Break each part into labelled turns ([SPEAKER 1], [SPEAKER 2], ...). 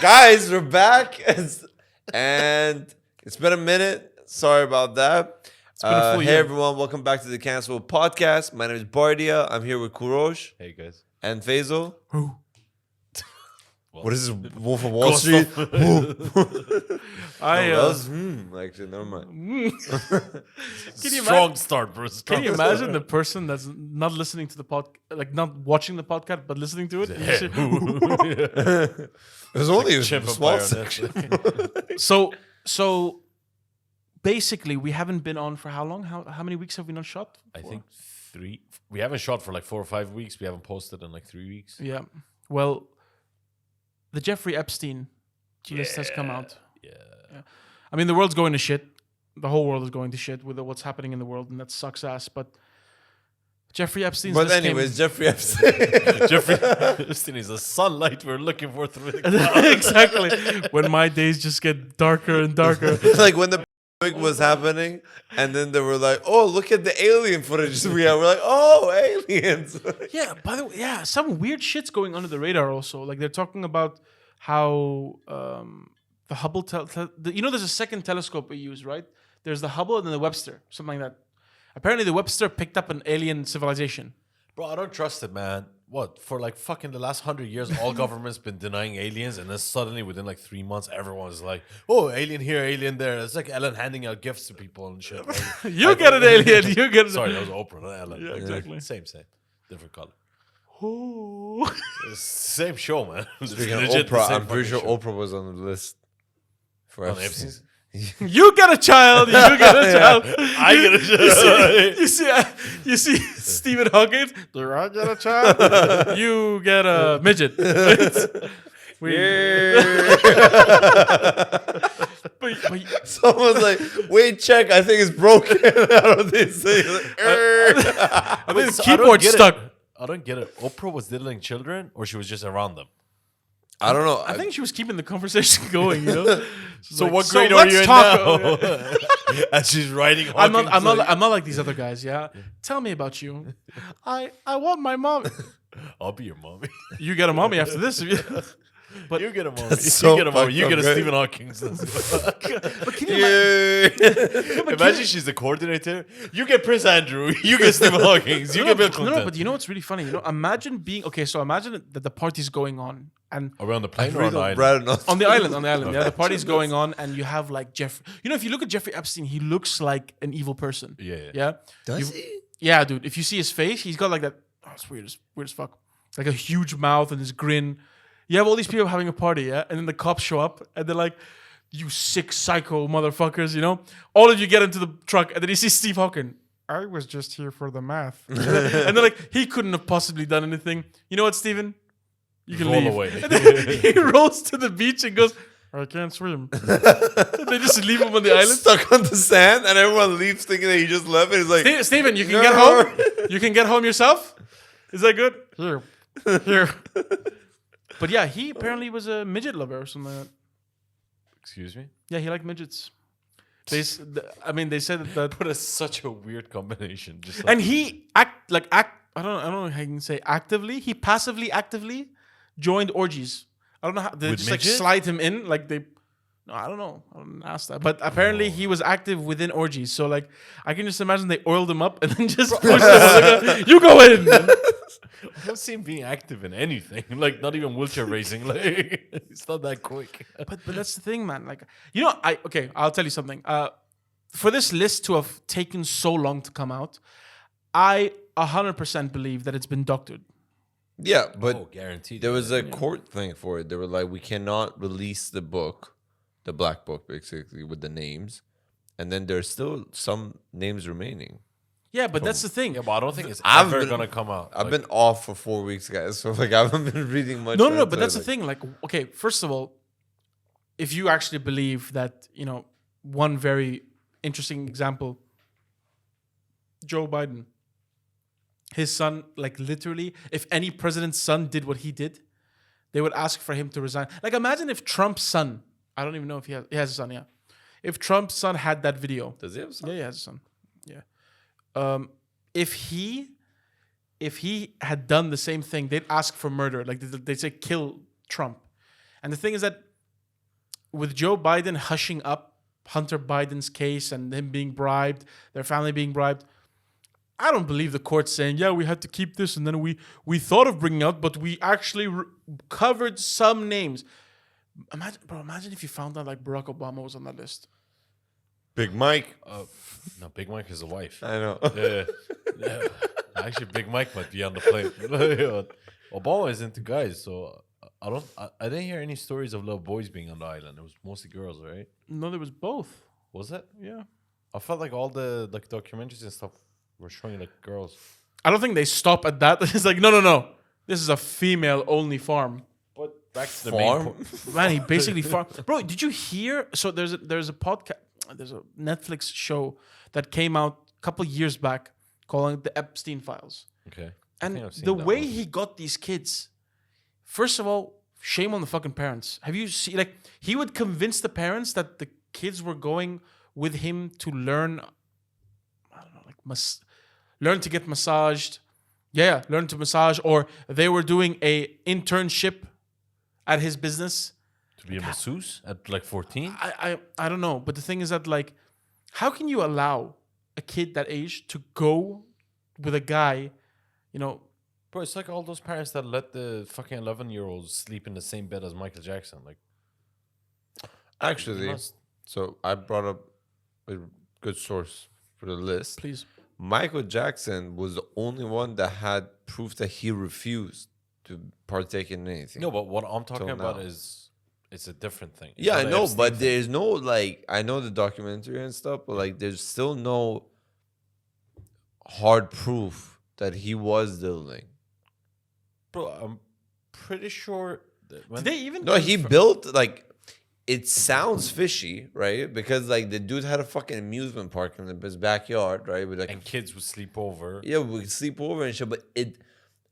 [SPEAKER 1] Guys, we're back. And it's been a minute. Sorry about that.
[SPEAKER 2] It's been a full
[SPEAKER 1] hey,
[SPEAKER 2] year.
[SPEAKER 1] everyone. Welcome back to the Cancellable Podcast. My name is Bardia. I'm here with Kurosh.
[SPEAKER 3] Hey guys.
[SPEAKER 1] And Faisal.
[SPEAKER 2] Who?
[SPEAKER 1] What is this? Wolf of Wall Street? Actually, never mind.
[SPEAKER 3] Strong start, bro.
[SPEAKER 2] Can you imagine the person that's not listening to the like not watching the podcast, but listening to it?
[SPEAKER 1] There's only a
[SPEAKER 3] Chip
[SPEAKER 1] small
[SPEAKER 3] Empire,
[SPEAKER 1] section.
[SPEAKER 2] So basically, we haven't been on for how long? How many weeks have we not shot?
[SPEAKER 3] I think 3. We haven't shot for like 4 or 5 weeks. We haven't posted in like 3 weeks.
[SPEAKER 2] Yeah. Well, the Jeffrey Epstein list has come out.
[SPEAKER 3] Yeah.
[SPEAKER 2] I mean, the world's going to shit. The whole world is going to shit with what's happening in the world, and that sucks ass. But Jeffrey Epstein's
[SPEAKER 1] But
[SPEAKER 2] list
[SPEAKER 1] anyways, Jeffrey Epstein.
[SPEAKER 3] Jeffrey Epstein is the sunlight we're looking for through the clouds.
[SPEAKER 2] exactly. When my days just get darker and darker.
[SPEAKER 1] Like when the pandemic was happening, and then they were like, "Oh, look at the alien footage we have." We're like, "Oh, aliens!"
[SPEAKER 2] Yeah. By the way, some weird shit's going under the radar. Also, like they're talking about how the Hubble, there's a second telescope we use, right? There's the Hubble and then the Webster, something like that. Apparently, the Webster picked up an alien civilization.
[SPEAKER 3] Bro, I don't trust it, man. What? For like fucking the last 100 years, all governments been denying aliens, and then suddenly within like 3 months, everyone's like, "Oh, alien here, alien there." It's like Ellen handing out gifts to people and shit. Like,
[SPEAKER 2] You get an alien. You get.
[SPEAKER 3] Sorry, that was Oprah, not Ellen.
[SPEAKER 2] Yeah, exactly.
[SPEAKER 3] Same. Different color.
[SPEAKER 2] Ooh.
[SPEAKER 3] It's same show, man. It's
[SPEAKER 1] Speaking of
[SPEAKER 3] legit the
[SPEAKER 1] Oprah,
[SPEAKER 3] same
[SPEAKER 1] I'm pretty sure
[SPEAKER 3] fucking show.
[SPEAKER 1] Oprah was on the list for
[SPEAKER 3] On
[SPEAKER 1] Epstein.
[SPEAKER 3] Epstein's.
[SPEAKER 2] You get a child. You get a child.
[SPEAKER 3] I get a child.
[SPEAKER 2] You see Stephen Hawking. Do I get a child? You get a midget. But
[SPEAKER 1] Someone's like, "Wait, check. I think it's broken." Out of this thing.
[SPEAKER 2] I think the
[SPEAKER 3] So
[SPEAKER 2] keyboard stuck.
[SPEAKER 3] I don't get it. Oprah was diddling children, or she was just around them.
[SPEAKER 1] I don't know.
[SPEAKER 2] I think she was keeping the conversation going. You know.
[SPEAKER 3] So
[SPEAKER 2] Like,
[SPEAKER 3] what grade are
[SPEAKER 2] let's
[SPEAKER 3] you in
[SPEAKER 2] talk-
[SPEAKER 3] now? And she's writing.
[SPEAKER 2] I'm
[SPEAKER 3] Hawkins, like,
[SPEAKER 2] not like these other guys. Yeah. Tell me about you. I want my mom.
[SPEAKER 3] I'll be your mommy.
[SPEAKER 2] You get a mommy after this. But
[SPEAKER 3] You get a mommy.
[SPEAKER 1] That's so
[SPEAKER 3] You get a mommy. You
[SPEAKER 1] fucked
[SPEAKER 3] get a
[SPEAKER 1] up,
[SPEAKER 3] Stephen Hawking.
[SPEAKER 2] but can you imagine?
[SPEAKER 3] Imagine she's the coordinator. You get Prince Andrew. You get Stephen Hawking. You get Bill Clinton.
[SPEAKER 2] No, but you know what's really funny? Imagine being so. Imagine that the party's going on and
[SPEAKER 3] Are we on the plane or
[SPEAKER 1] Read
[SPEAKER 3] on the
[SPEAKER 1] on
[SPEAKER 3] island?
[SPEAKER 1] Brad enough.
[SPEAKER 2] on the island. Yeah, the party's going on, and you have like Jeff. If you look at Jeffrey Epstein, he looks like an evil person.
[SPEAKER 3] Yeah.
[SPEAKER 1] Does he?
[SPEAKER 2] Yeah, dude. If you see his face, he's got like that. Oh, it's weird as fuck. Like a huge mouth and his grin. You have all these people having a party, yeah, and then the cops show up, and they're like, "You sick psycho motherfuckers," you know. All of you get into the truck, and then you see Steve Hawking. I was just here for the math, and they're like, he couldn't have possibly done anything. You know what, Steven? You can
[SPEAKER 3] Roll
[SPEAKER 2] leave.
[SPEAKER 3] away.
[SPEAKER 2] And then he rolls to the beach and goes, "I can't swim." And they just leave him on the island.
[SPEAKER 1] Stuck on the sand, and everyone leaves thinking that he just left. And he's like,
[SPEAKER 2] Steven, you can
[SPEAKER 1] No.
[SPEAKER 2] get home. You can get home yourself. Is that good? Here. But yeah, he apparently was a midget lover or something like that.
[SPEAKER 3] Excuse me?
[SPEAKER 2] Yeah, he liked midgets. They said that,
[SPEAKER 3] But it's such a weird combination. Just like,
[SPEAKER 2] and he I don't know how you can say actively. He passively actively joined orgies. I don't know how they
[SPEAKER 3] With
[SPEAKER 2] just
[SPEAKER 3] midgets?
[SPEAKER 2] slide him in like they. No, I don't know. I didn't ask that, but apparently he was active within orgies. So like, I can just imagine they oiled him up and then just pushed him. Like, you go in.
[SPEAKER 3] I don't see him being active in anything. Like, not even wheelchair racing. Like, it's not that quick.
[SPEAKER 2] But that's the thing, man. Like, I'll tell you something. For this list to have taken so long to come out, I 100% believe that it's been doctored.
[SPEAKER 1] "Yeah, but
[SPEAKER 3] guaranteed.
[SPEAKER 1] there was a court thing for it. They were like, we cannot release the book, the black book, basically, with the names, and then there's still some names remaining."
[SPEAKER 2] Yeah, but that's the thing.
[SPEAKER 3] Yeah, but I don't think it's
[SPEAKER 1] I've
[SPEAKER 3] ever
[SPEAKER 1] been-
[SPEAKER 3] going to come out.
[SPEAKER 1] I've been off for 4 weeks, guys, so like I haven't been reading much.
[SPEAKER 2] No,
[SPEAKER 1] into
[SPEAKER 2] but
[SPEAKER 1] it,
[SPEAKER 2] that's the
[SPEAKER 1] like-
[SPEAKER 2] thing. Like, okay, first of all, if you actually believe that, one very interesting example, Joe Biden, his son, like literally, if any president's son did what he did, they would ask for him to resign. Like, imagine if Trump's son, I don't even know if he has a son, yeah. If Trump's son had that video.
[SPEAKER 1] Does he have some?
[SPEAKER 2] Yeah, he has a son. Yeah. If he had done the same thing, they'd ask for murder. Like they'd say, kill Trump. And the thing is that with Joe Biden hushing up Hunter Biden's case and him being bribed, their family being bribed, I don't believe the court saying, yeah, we had to keep this, and then we thought of bringing out, but we actually covered some names. Imagine if you found out like Barack Obama was on that list.
[SPEAKER 1] Big Mike.
[SPEAKER 3] No, Big Mike is a wife.
[SPEAKER 1] I know.
[SPEAKER 3] Yeah. Actually, Big Mike might be on the plane. Obama is into guys, so I didn't hear any stories of little boys being on the island. It was mostly girls, right?
[SPEAKER 2] No, there was both.
[SPEAKER 3] Was it?
[SPEAKER 2] Yeah.
[SPEAKER 3] I felt like all the like documentaries and stuff were showing like girls.
[SPEAKER 2] I don't think they stop at that. It's like, no. This is a female-only farm.
[SPEAKER 3] But back to the
[SPEAKER 1] Farm?
[SPEAKER 3] main point.
[SPEAKER 2] Man, he basically farmed. Bro, did you hear? So there's a podcast, there's a Netflix show that came out a couple years back calling it the Epstein Files.
[SPEAKER 3] Okay.
[SPEAKER 2] And the way he got these kids, first of all, shame on the fucking parents. Have you seen, like, he would convince the parents that the kids were going with him to learn, I don't know, like, learn to get massaged. Yeah, learn to massage. Or they were doing a internship at his business.
[SPEAKER 3] To be a masseuse at like 14?
[SPEAKER 2] I don't know. But the thing is that, like, how can you allow a kid that age to go with a guy, you know?
[SPEAKER 3] Bro, it's like all those parents that let the fucking 11-year-olds sleep in the same bed as Michael Jackson. Like,
[SPEAKER 1] Actually, so I brought up a good source for the list.
[SPEAKER 2] Please.
[SPEAKER 1] Michael Jackson was the only one that had proof that he refused to partake in anything.
[SPEAKER 3] no, but what I'm talking
[SPEAKER 1] Till
[SPEAKER 3] about
[SPEAKER 1] now.
[SPEAKER 3] is it's a different thing. It's
[SPEAKER 1] Yeah,
[SPEAKER 3] not
[SPEAKER 1] I
[SPEAKER 3] an
[SPEAKER 1] know,
[SPEAKER 3] Epstein
[SPEAKER 1] but
[SPEAKER 3] thing.
[SPEAKER 1] there's no, like, I know the documentary and stuff, but like there's still no hard proof that he was dealing.
[SPEAKER 3] Bro, I'm pretty sure that when
[SPEAKER 2] Did they even?
[SPEAKER 1] No, he built, like, it sounds fishy, right? Because like the dude had a fucking amusement park in his backyard, right? With like
[SPEAKER 3] and kids would sleep over.
[SPEAKER 1] yeah, we could sleep over and shit. But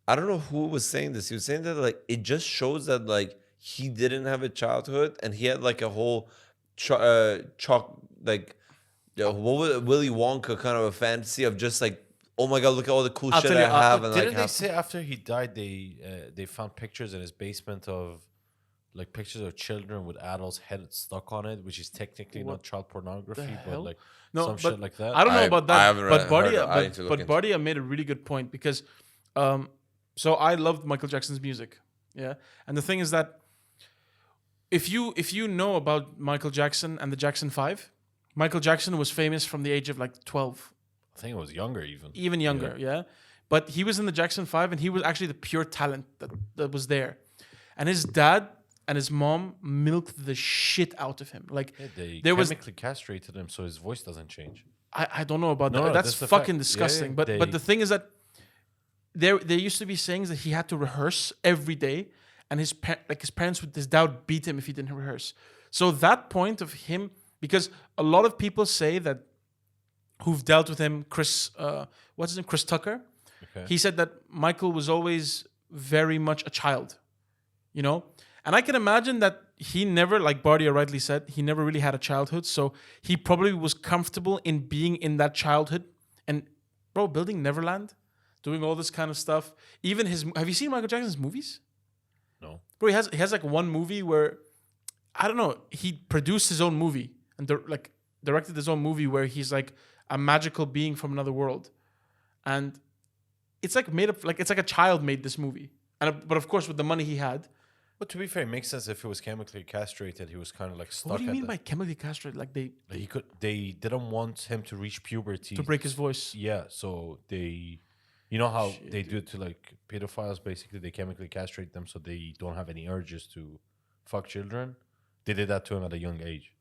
[SPEAKER 1] I don't know who was saying this. He was saying that like it just shows that like he didn't have a childhood and he had like a whole like what was it, Willy Wonka kind of a fantasy of just like, oh my god, look at all the cool
[SPEAKER 2] I'll
[SPEAKER 1] shit
[SPEAKER 2] tell you,
[SPEAKER 1] I have. And
[SPEAKER 3] Didn't
[SPEAKER 1] like
[SPEAKER 3] they
[SPEAKER 1] have,
[SPEAKER 3] say after he died they found pictures in his basement of like pictures of children with adults' heads stuck on it, which is technically not child pornography, but
[SPEAKER 2] hell?
[SPEAKER 3] like
[SPEAKER 2] No,
[SPEAKER 3] some
[SPEAKER 2] but
[SPEAKER 3] shit like that.
[SPEAKER 2] I don't know
[SPEAKER 1] I-
[SPEAKER 2] about
[SPEAKER 1] I
[SPEAKER 2] that.
[SPEAKER 1] haven't
[SPEAKER 2] But
[SPEAKER 1] heard
[SPEAKER 2] Bardia,
[SPEAKER 1] of it. I need to look
[SPEAKER 2] but
[SPEAKER 1] into
[SPEAKER 2] Bardia made a really good point because, so I loved Michael Jackson's music, yeah. And the thing is that if you know about Michael Jackson and the Jackson 5, Michael Jackson was famous from the age of like 12,
[SPEAKER 3] I think it was younger
[SPEAKER 2] even younger, yeah. But he was in the Jackson 5, and he was actually the pure talent that was there, and his dad and his mom milked the shit out of him. Like
[SPEAKER 3] Yeah, they
[SPEAKER 2] there was
[SPEAKER 3] chemically castrated him so his voice doesn't change.
[SPEAKER 2] I don't know about
[SPEAKER 3] No,
[SPEAKER 2] that.
[SPEAKER 3] no,
[SPEAKER 2] That's
[SPEAKER 3] that's the
[SPEAKER 2] fucking
[SPEAKER 3] fact.
[SPEAKER 2] disgusting.
[SPEAKER 3] Yeah,
[SPEAKER 2] but
[SPEAKER 3] they-
[SPEAKER 2] the thing is that there used to be sayings that he had to rehearse every day, and his parents would, his dad would beat him if he didn't rehearse. So that point of him, because a lot of people say that who've dealt with him, Chris Tucker,
[SPEAKER 3] Okay.
[SPEAKER 2] he said that Michael was always very much a child, you know? And I can imagine that he never, like Bardia rightly said, he never really had a childhood. So he probably was comfortable in being in that childhood. And, bro, building Neverland, doing all this kind of stuff. Even have you seen Michael Jackson's movies?
[SPEAKER 3] No.
[SPEAKER 2] Bro, he has like one movie where, I don't know, he produced his own movie and directed his own movie where he's like a magical being from another world. And it's like made up, like it's like a child made this movie. But of course, with the money he had.
[SPEAKER 3] But to be fair, it makes sense if he was chemically castrated, he was kind of like stuck.
[SPEAKER 2] What do you
[SPEAKER 3] at
[SPEAKER 2] mean
[SPEAKER 3] the-
[SPEAKER 2] by chemically castrated? Like
[SPEAKER 3] They didn't want him to reach puberty
[SPEAKER 2] to break his voice?
[SPEAKER 3] Yeah, so they, you know how they do it to like pedophiles. Basically, they chemically castrate them so they don't have any urges to fuck children. They did that to him at a young age.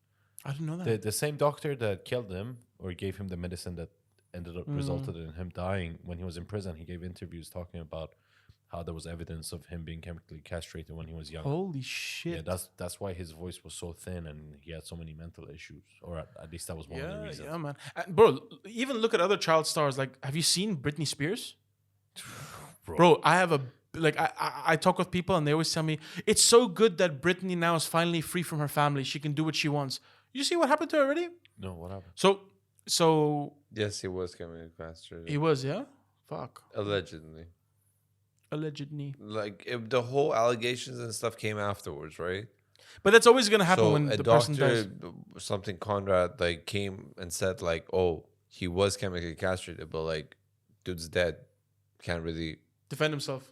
[SPEAKER 2] I didn't know that.
[SPEAKER 3] The same doctor that killed him or gave him the medicine that ended up resulted in him dying when he was in prison, he gave interviews talking about how there was evidence of him being chemically castrated when he was young.
[SPEAKER 2] Holy shit.
[SPEAKER 3] Yeah, that's why his voice was so thin and he had so many mental issues, or at least that was one of the reasons.
[SPEAKER 2] Yeah, man. Bro, even look at other child stars. Like, have you seen Britney Spears? Bro, I have I talk with people and they always tell me it's so good that Britney now is finally free from her family. She can do what she wants. You see what happened to her already?
[SPEAKER 3] No, what happened?
[SPEAKER 2] So
[SPEAKER 1] yes, he was chemically castrated.
[SPEAKER 2] he was, yeah? Fuck.
[SPEAKER 1] Allegedly.
[SPEAKER 2] Allegedly.
[SPEAKER 1] Like the whole allegations and stuff came afterwards, right?
[SPEAKER 2] But that's always gonna happen
[SPEAKER 1] So
[SPEAKER 2] when
[SPEAKER 1] a
[SPEAKER 2] the person dies.
[SPEAKER 1] doctor, something Conrad, like came and said like, oh, he was chemically castrated, but like, dude's dead. Can't really
[SPEAKER 2] Defend himself.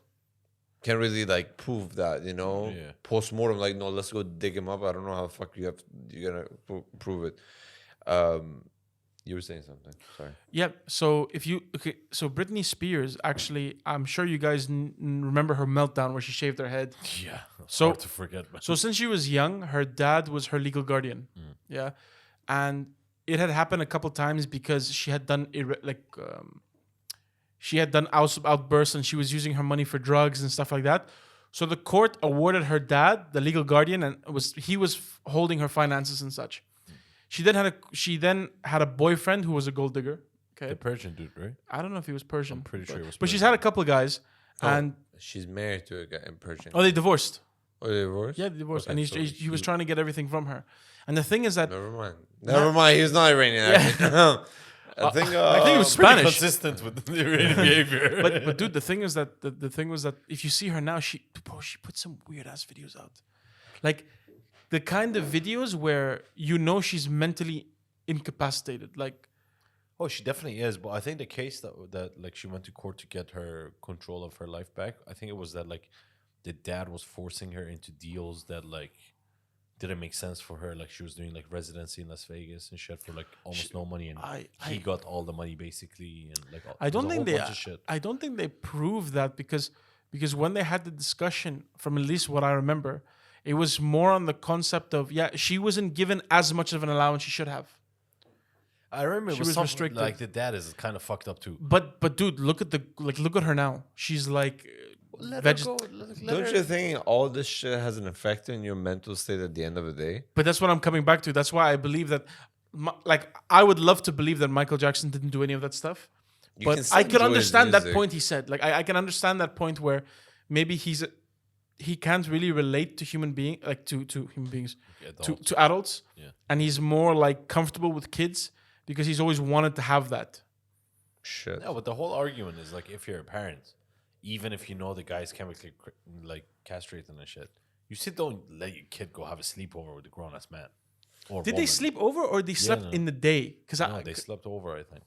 [SPEAKER 1] like prove that, you know.
[SPEAKER 3] Yeah.
[SPEAKER 1] Post-mortem, like, no, let's go dig him up. I don't know how the fuck you're gonna prove it. You were saying something. Sorry.
[SPEAKER 2] Yeah. So so Britney Spears actually, I'm sure you guys remember her meltdown where she shaved her head.
[SPEAKER 3] Yeah. It's
[SPEAKER 2] So-
[SPEAKER 3] hard to forget, man.
[SPEAKER 2] So since she was young, her dad was her legal guardian. Yeah, and it had happened a couple times because she had done she had done outbursts and she was using her money for drugs and stuff like that. So the court awarded her dad, the legal guardian, and he was holding her finances and such. She then had a boyfriend who was a gold digger. Okay,
[SPEAKER 3] The Persian dude, right?
[SPEAKER 2] I don't know if he was Persian.
[SPEAKER 3] I'm pretty sure he was
[SPEAKER 2] But she's
[SPEAKER 3] Persian.
[SPEAKER 2] had a couple of guys, and
[SPEAKER 1] She's married to a guy in Persian.
[SPEAKER 2] they divorced.
[SPEAKER 1] Oh, they divorced?
[SPEAKER 2] Yeah, they divorced,
[SPEAKER 1] Okay,
[SPEAKER 2] and
[SPEAKER 1] so
[SPEAKER 2] he was trying to get everything from her. And the thing is that
[SPEAKER 1] Never mind. He was not Iranian. I think
[SPEAKER 2] it was
[SPEAKER 3] Pretty
[SPEAKER 2] Spanish.
[SPEAKER 3] consistent with the Iranian behavior.
[SPEAKER 2] but dude, the thing is that the thing was that if you see her now, she put some weird ass videos out, like the kind of videos where you know she's mentally incapacitated. Like,
[SPEAKER 3] Oh, she definitely is. But I think the case that like she went to court to get her control of her life back, I think it was that like the dad was forcing her into deals that like didn't make sense for her. Like she was doing like residency in Las Vegas and shit for like almost no money, and he got all the money basically, and like
[SPEAKER 2] I don't
[SPEAKER 3] there's a
[SPEAKER 2] think
[SPEAKER 3] whole
[SPEAKER 2] they
[SPEAKER 3] bunch of shit.
[SPEAKER 2] I don't think they proved that because when they had the discussion, from at least what I remember, it was more on the concept of she wasn't given as much of an allowance she should have.
[SPEAKER 3] I remember
[SPEAKER 2] She
[SPEAKER 3] it was
[SPEAKER 2] was
[SPEAKER 3] something
[SPEAKER 2] restricted.
[SPEAKER 3] like the dad is kind of fucked up too.
[SPEAKER 2] But dude, look at her now. She's like
[SPEAKER 1] Don't you think all this shit has an effect on your mental state at the end of the day?
[SPEAKER 2] But that's what I'm coming back to. That's why I believe that, I would love to believe that Michael Jackson didn't do any of that stuff.
[SPEAKER 1] You can
[SPEAKER 2] But
[SPEAKER 1] still
[SPEAKER 2] I can
[SPEAKER 1] enjoy his
[SPEAKER 2] understand that
[SPEAKER 1] music.
[SPEAKER 2] point he said. Like, I can understand that point where maybe he can't really relate to human being, like to human beings, to adults, and he's more like comfortable with kids because he's always wanted to have that.
[SPEAKER 1] Shit.
[SPEAKER 3] No, but the whole argument is like if you're a parent, even if you know the guy's chemically like castrated and shit, you still don't let your kid go have a sleepover with a grown ass man. Or
[SPEAKER 2] Did they sleep over or they slept
[SPEAKER 3] no.
[SPEAKER 2] in the day? Because
[SPEAKER 3] No, they slept over, I think.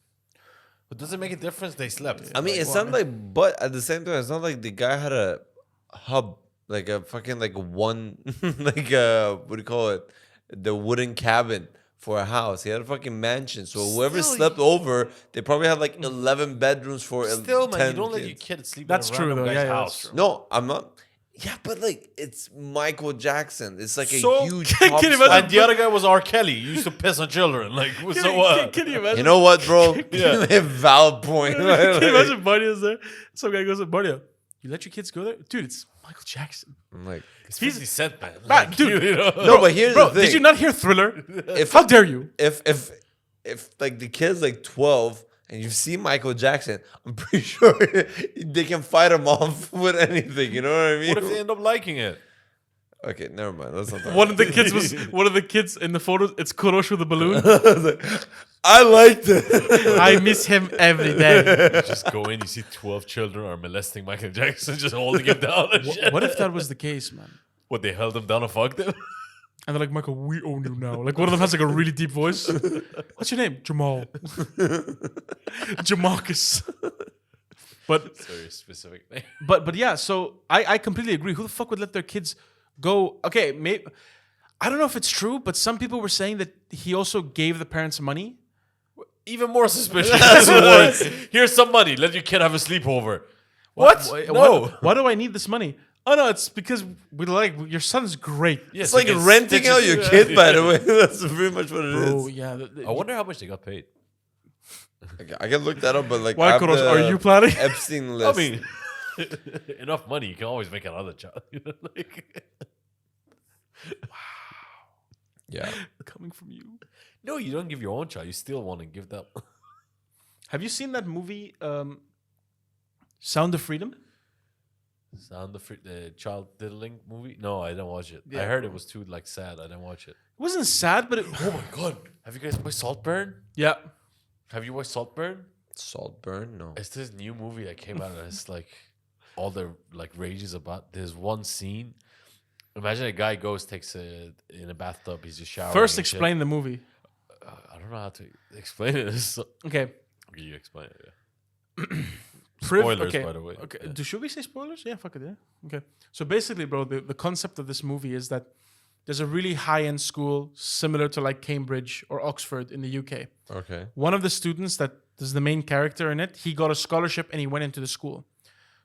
[SPEAKER 3] But does it make a difference? They slept.
[SPEAKER 1] I mean, it's not like, but at the same time, it's not like the guy had a hub, like a fucking like one, like what do you call it? The wooden cabin for a house. He had a fucking mansion. So whoever
[SPEAKER 3] Still,
[SPEAKER 1] slept over, they probably had like 11 bedrooms for
[SPEAKER 3] Still, man,
[SPEAKER 1] 10
[SPEAKER 3] you don't let
[SPEAKER 1] kids.
[SPEAKER 3] your kid sleep
[SPEAKER 2] That's
[SPEAKER 3] in a
[SPEAKER 2] true,
[SPEAKER 3] random
[SPEAKER 2] though.
[SPEAKER 3] guy's
[SPEAKER 2] Yeah,
[SPEAKER 3] house.
[SPEAKER 2] that's true.
[SPEAKER 1] No, I'm not. Yeah, but like it's Michael Jackson. It's like
[SPEAKER 2] So,
[SPEAKER 1] a huge.
[SPEAKER 2] can
[SPEAKER 1] pop
[SPEAKER 2] you
[SPEAKER 1] star.
[SPEAKER 2] imagine-
[SPEAKER 3] And the other guy was R. Kelly. He used to piss on children. Like, so what?
[SPEAKER 2] Can you imagine?
[SPEAKER 1] You know what, bro? A valid point.
[SPEAKER 2] Can you imagine Barnio's there? Some guy goes to Barnio. You let your kids go there? Dude, it's Michael Jackson.
[SPEAKER 1] I'm like,
[SPEAKER 3] It's 50 Cent, man.
[SPEAKER 2] Man, dude.
[SPEAKER 3] You know?
[SPEAKER 1] no, but here's
[SPEAKER 2] Bro,
[SPEAKER 1] the thing.
[SPEAKER 2] did you not hear Thriller?
[SPEAKER 1] If
[SPEAKER 2] How dare you?
[SPEAKER 1] if like the kid's like 12 and you see Michael Jackson, I'm pretty sure they can fight him off with anything. You know what I mean?
[SPEAKER 3] What if they end up liking it?
[SPEAKER 1] Okay, never mind. Let's not talk.
[SPEAKER 2] One of the kids in the photos. It's Kurosh with a balloon.
[SPEAKER 1] I liked it.
[SPEAKER 2] I miss him every day.
[SPEAKER 3] You just go in, you see 12 children are molesting Michael Jackson, just holding him down and shit.
[SPEAKER 2] What if that was the case, man?
[SPEAKER 3] What, they held him down and fucked him?
[SPEAKER 2] And they're like, Michael, we own you now. Like, one of them has like a really deep voice. What's your name? Jamal. Jamarcus. But
[SPEAKER 3] Very specific name.
[SPEAKER 2] but yeah, so I completely agree. Who the fuck would let their kids go? Okay, maybe I don't know if it's true, but some people were saying that he also gave the parents money.
[SPEAKER 3] Even more suspicious. That's worse. Here's some money. Let your kid have a sleepover. What?
[SPEAKER 2] Why-
[SPEAKER 3] No.
[SPEAKER 2] Why do I need this money? Oh no, it's because we like your son's great.
[SPEAKER 3] Yes,
[SPEAKER 1] It's like renting out your kid, by the way. That's pretty much what it
[SPEAKER 2] Bro,
[SPEAKER 1] is.
[SPEAKER 2] yeah.
[SPEAKER 3] I wonder how much they got paid.
[SPEAKER 1] I can look that up, but like,
[SPEAKER 2] Why,
[SPEAKER 1] I have
[SPEAKER 2] Kurosh,
[SPEAKER 1] the
[SPEAKER 2] are you planning?
[SPEAKER 1] Epstein
[SPEAKER 3] I
[SPEAKER 1] list?
[SPEAKER 3] mean, enough money, you can always make another child. You know, like,
[SPEAKER 1] Yeah.
[SPEAKER 2] Coming from you.
[SPEAKER 3] no, you don't give your own child. You still want to give that.
[SPEAKER 2] Have you seen that movie, Sound of Freedom?
[SPEAKER 3] Sound the child diddling movie? No, I didn't watch it. I
[SPEAKER 2] Yeah.
[SPEAKER 3] heard it was too like sad. I didn't watch it.
[SPEAKER 2] It wasn't sad, but it.
[SPEAKER 3] Oh my god! Have you guys watched Saltburn?
[SPEAKER 2] Yeah.
[SPEAKER 3] Have you watched Saltburn?
[SPEAKER 1] Saltburn? No.
[SPEAKER 3] It's this new movie that came out and it's like all the like rages about. There's one scene Imagine a guy takes in a bathtub. He's just showering.
[SPEAKER 2] First,
[SPEAKER 3] and shit.
[SPEAKER 2] explain the movie.
[SPEAKER 3] I don't know how to explain it.
[SPEAKER 2] Okay.
[SPEAKER 3] You explain it. Yeah.
[SPEAKER 2] Priv-
[SPEAKER 3] Spoilers,
[SPEAKER 2] okay.
[SPEAKER 3] by the way.
[SPEAKER 2] Okay.
[SPEAKER 3] Yeah.
[SPEAKER 2] Should we say spoilers? Yeah, fuck it. Yeah. Okay. So basically, bro, the concept of this movie is that there's a really high-end school similar to like Cambridge or Oxford in the UK.
[SPEAKER 1] Okay.
[SPEAKER 2] One of the students that is the main character in it, he got a scholarship and he went into the school.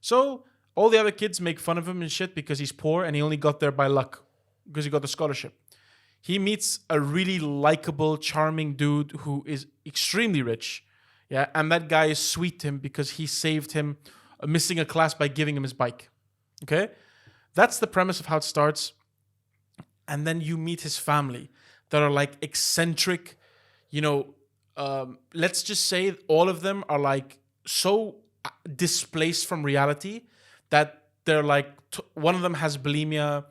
[SPEAKER 2] So all the other kids make fun of him and shit because he's poor and he only got there by luck because he got the scholarship. He meets a really likable, charming dude who is extremely rich. Yeah, and that guy is sweet to him because he saved him missing a class by giving him his bike. Okay? That's the premise of how it starts. And then you meet his family that are like eccentric, let's just say all of them are like so displaced from reality that they're like, one of them has bulimia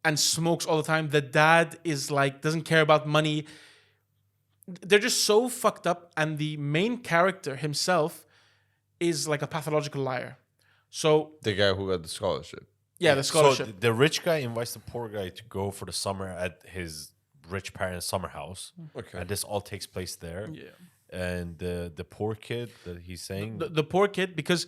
[SPEAKER 2] and smokes all the time. The dad is like, doesn't care about money. They're just so fucked up. And the main character himself is like a pathological liar. So
[SPEAKER 1] The guy who got the scholarship.
[SPEAKER 2] yeah, the scholarship.
[SPEAKER 3] So the rich guy invites the poor guy to go for the summer at his rich parents' summer house.
[SPEAKER 1] Okay.
[SPEAKER 3] And this all takes place there.
[SPEAKER 2] Yeah.
[SPEAKER 3] And the poor kid that he's saying,
[SPEAKER 2] The poor kid, because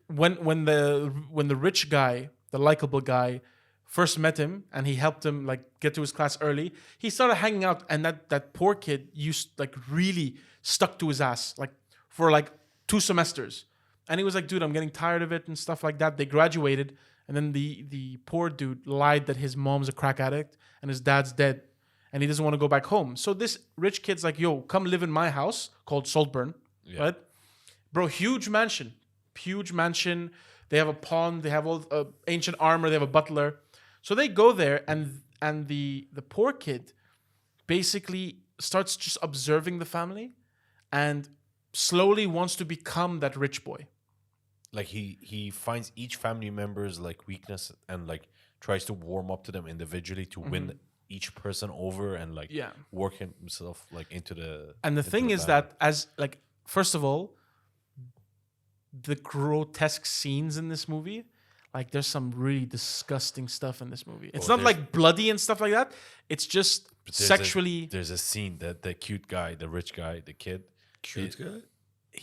[SPEAKER 2] when the rich guy, the likable guy, first met him and he helped him like get to his class early, he started hanging out, and that poor kid used like really stuck to his ass like for like 2 semesters, and he was like, dude, I'm getting tired of it and stuff like that. They graduated, and then the poor dude lied that his mom's a crack addict and his dad's dead, and he doesn't want to go back home. So this rich kid's like, yo, come live in my house called Saltburn, right? Bro, huge mansion. They have a pond. They have all ancient armor. They have a butler. So they go there, and the poor kid basically starts just observing the family and slowly wants to become that rich boy.
[SPEAKER 3] like he finds each family member's like weakness and like tries to warm up to them individually to win each person over and like work himself like into the.
[SPEAKER 2] And the thing is that as like, first of all, the grotesque scenes in this movie, like there's some really disgusting stuff in this movie. It's not like bloody and stuff like that. It's just sexually.
[SPEAKER 3] There's a scene that the cute guy, the rich guy, the kid.
[SPEAKER 1] Cute guy?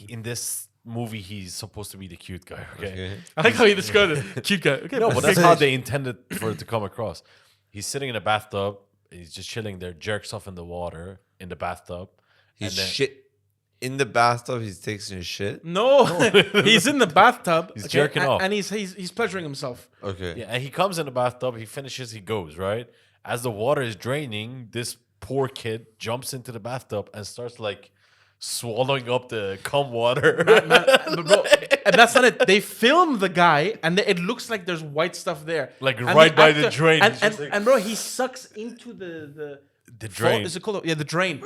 [SPEAKER 3] In this movie, he's supposed to be the cute guy. Okay.
[SPEAKER 2] I like how you described it. Cute guy. Okay.
[SPEAKER 3] No, but that's how they intended for it to come across. He's sitting in a bathtub. He's just chilling there, jerks off in the water in the bathtub.
[SPEAKER 1] He's shit in the bathtub. He's taking his shit.
[SPEAKER 2] No, he's in the bathtub.
[SPEAKER 3] He's jerking off,
[SPEAKER 2] and he's pleasuring himself.
[SPEAKER 1] Okay.
[SPEAKER 3] Yeah, and he comes in the bathtub. He finishes. He goes right as the water is draining. This poor kid jumps into the bathtub and starts like swallowing up the cum water.
[SPEAKER 2] Bro, and that's not it. They film the guy, and it looks like there's white stuff there,
[SPEAKER 3] like
[SPEAKER 2] and
[SPEAKER 3] right by the drain.
[SPEAKER 2] And bro, he sucks into the
[SPEAKER 3] drain.
[SPEAKER 2] Is it called? Yeah, the drain.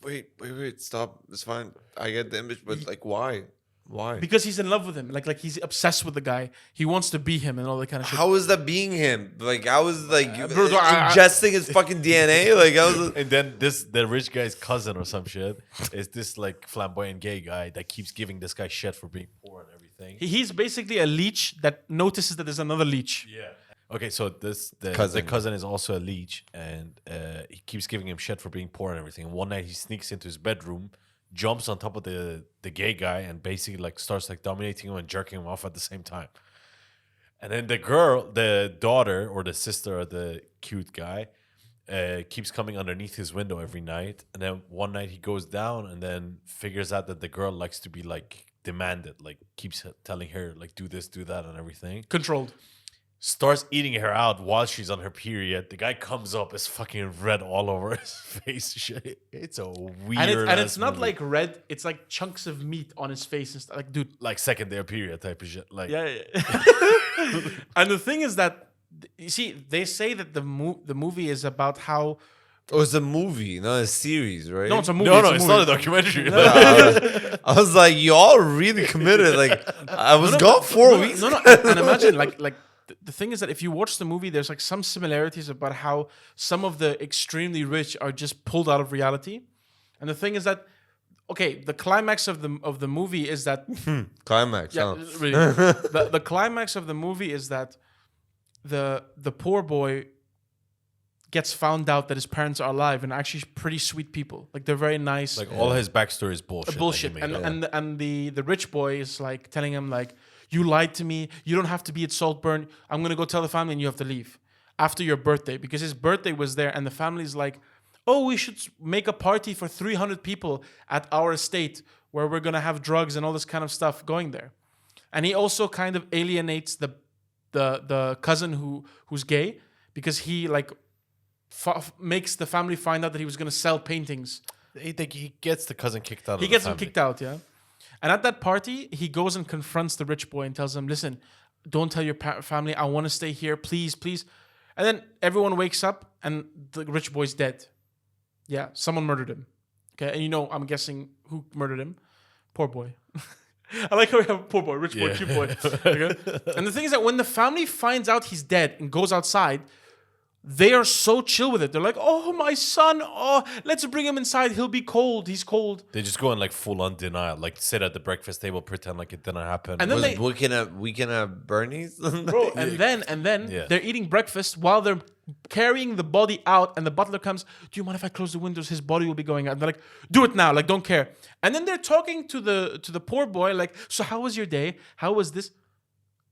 [SPEAKER 1] Wait, stop. It's fine. I get the image, but like, why? Why?
[SPEAKER 2] Because he's in love with him. Like he's obsessed with the guy. He wants to be him and all that kind of shit.
[SPEAKER 1] How is that being him? Like, how is like
[SPEAKER 2] bro,
[SPEAKER 1] ingesting his fucking DNA? Like, how is
[SPEAKER 3] And then the rich guy's cousin or some shit is this like flamboyant gay guy that keeps giving this guy shit for being poor and everything.
[SPEAKER 2] He's basically a leech that notices that there's another leech.
[SPEAKER 3] Yeah. Okay, so the cousin is also a leech, and he keeps giving him shit for being poor and everything. And one night he sneaks into his bedroom, jumps on top of the gay guy, and basically like starts like dominating him and jerking him off at the same time. And then the daughter or the sister of the cute guy, keeps coming underneath his window every night. And then one night he goes down and then figures out that the girl likes to be like demanded, like keeps telling her like do this, do that, and everything.
[SPEAKER 2] Controlled.
[SPEAKER 3] Starts eating her out while she's on her period. The guy comes up, is fucking red all over his face. Shit. It's a weird
[SPEAKER 2] And it's not
[SPEAKER 3] movie.
[SPEAKER 2] like red. It's like chunks of meat on his face and stuff. Like, dude.
[SPEAKER 3] Like second day of period type of shit. Like
[SPEAKER 2] Yeah. And the thing is that, you see, they say that the movie is about how.
[SPEAKER 1] Oh, it's a movie, not a series, right?
[SPEAKER 2] No, it's a movie.
[SPEAKER 3] no, it's not a documentary.
[SPEAKER 1] I was like, y'all really committed. Like, I was gone 4 weeks.
[SPEAKER 2] No, and imagine like the thing is that if you watch the movie, there's like some similarities about how some of the extremely rich are just pulled out of reality. And the thing is that, okay, the climax of the movie is that
[SPEAKER 1] Climax.
[SPEAKER 2] yeah,
[SPEAKER 1] Huh?
[SPEAKER 2] really, the climax of the movie is that the poor boy gets found out that his parents are alive and actually pretty sweet people. Like they're very nice.
[SPEAKER 3] Like all his backstory is bullshit.
[SPEAKER 2] Bullshit.
[SPEAKER 3] that he made up.
[SPEAKER 2] And the rich boy is like telling him like, you lied to me. You don't have to be at Saltburn. I'm gonna go tell the family and you have to leave after your birthday, because his birthday was there and the family's like, oh, we should make a party for 300 people at our estate where we're gonna have drugs and all this kind of stuff going there. And he also kind of alienates the cousin who's gay, because he like makes the family find out that he was gonna sell paintings.
[SPEAKER 3] He gets the cousin kicked out.
[SPEAKER 2] He gets him kicked out, yeah. And at that party, he goes and confronts the rich boy and tells him, listen, don't tell your family. I want to stay here. Please, please. And then everyone wakes up and the rich boy's dead. Yeah, someone murdered him. Okay, and I'm guessing who murdered him. Poor boy. I like how we have poor boy, rich boy, cute boy. Okay? And the thing is that when the family finds out he's dead and goes outside, they are so chill with it. They're like, oh, my son. Oh, let's bring him inside. He'll be cold. He's cold.
[SPEAKER 3] They just go in like full on denial, like sit at the breakfast table, pretend like it didn't happen.
[SPEAKER 2] And then they
[SPEAKER 1] weekend at Bernie's,
[SPEAKER 2] bro. And then
[SPEAKER 3] Yeah.
[SPEAKER 2] they're eating breakfast while they're carrying the body out. And the butler comes. Do you mind if I close the windows? His body will be going out. And they're like, do it now. Like, don't care. And then they're talking to the poor boy. Like, so how was your day? How was this?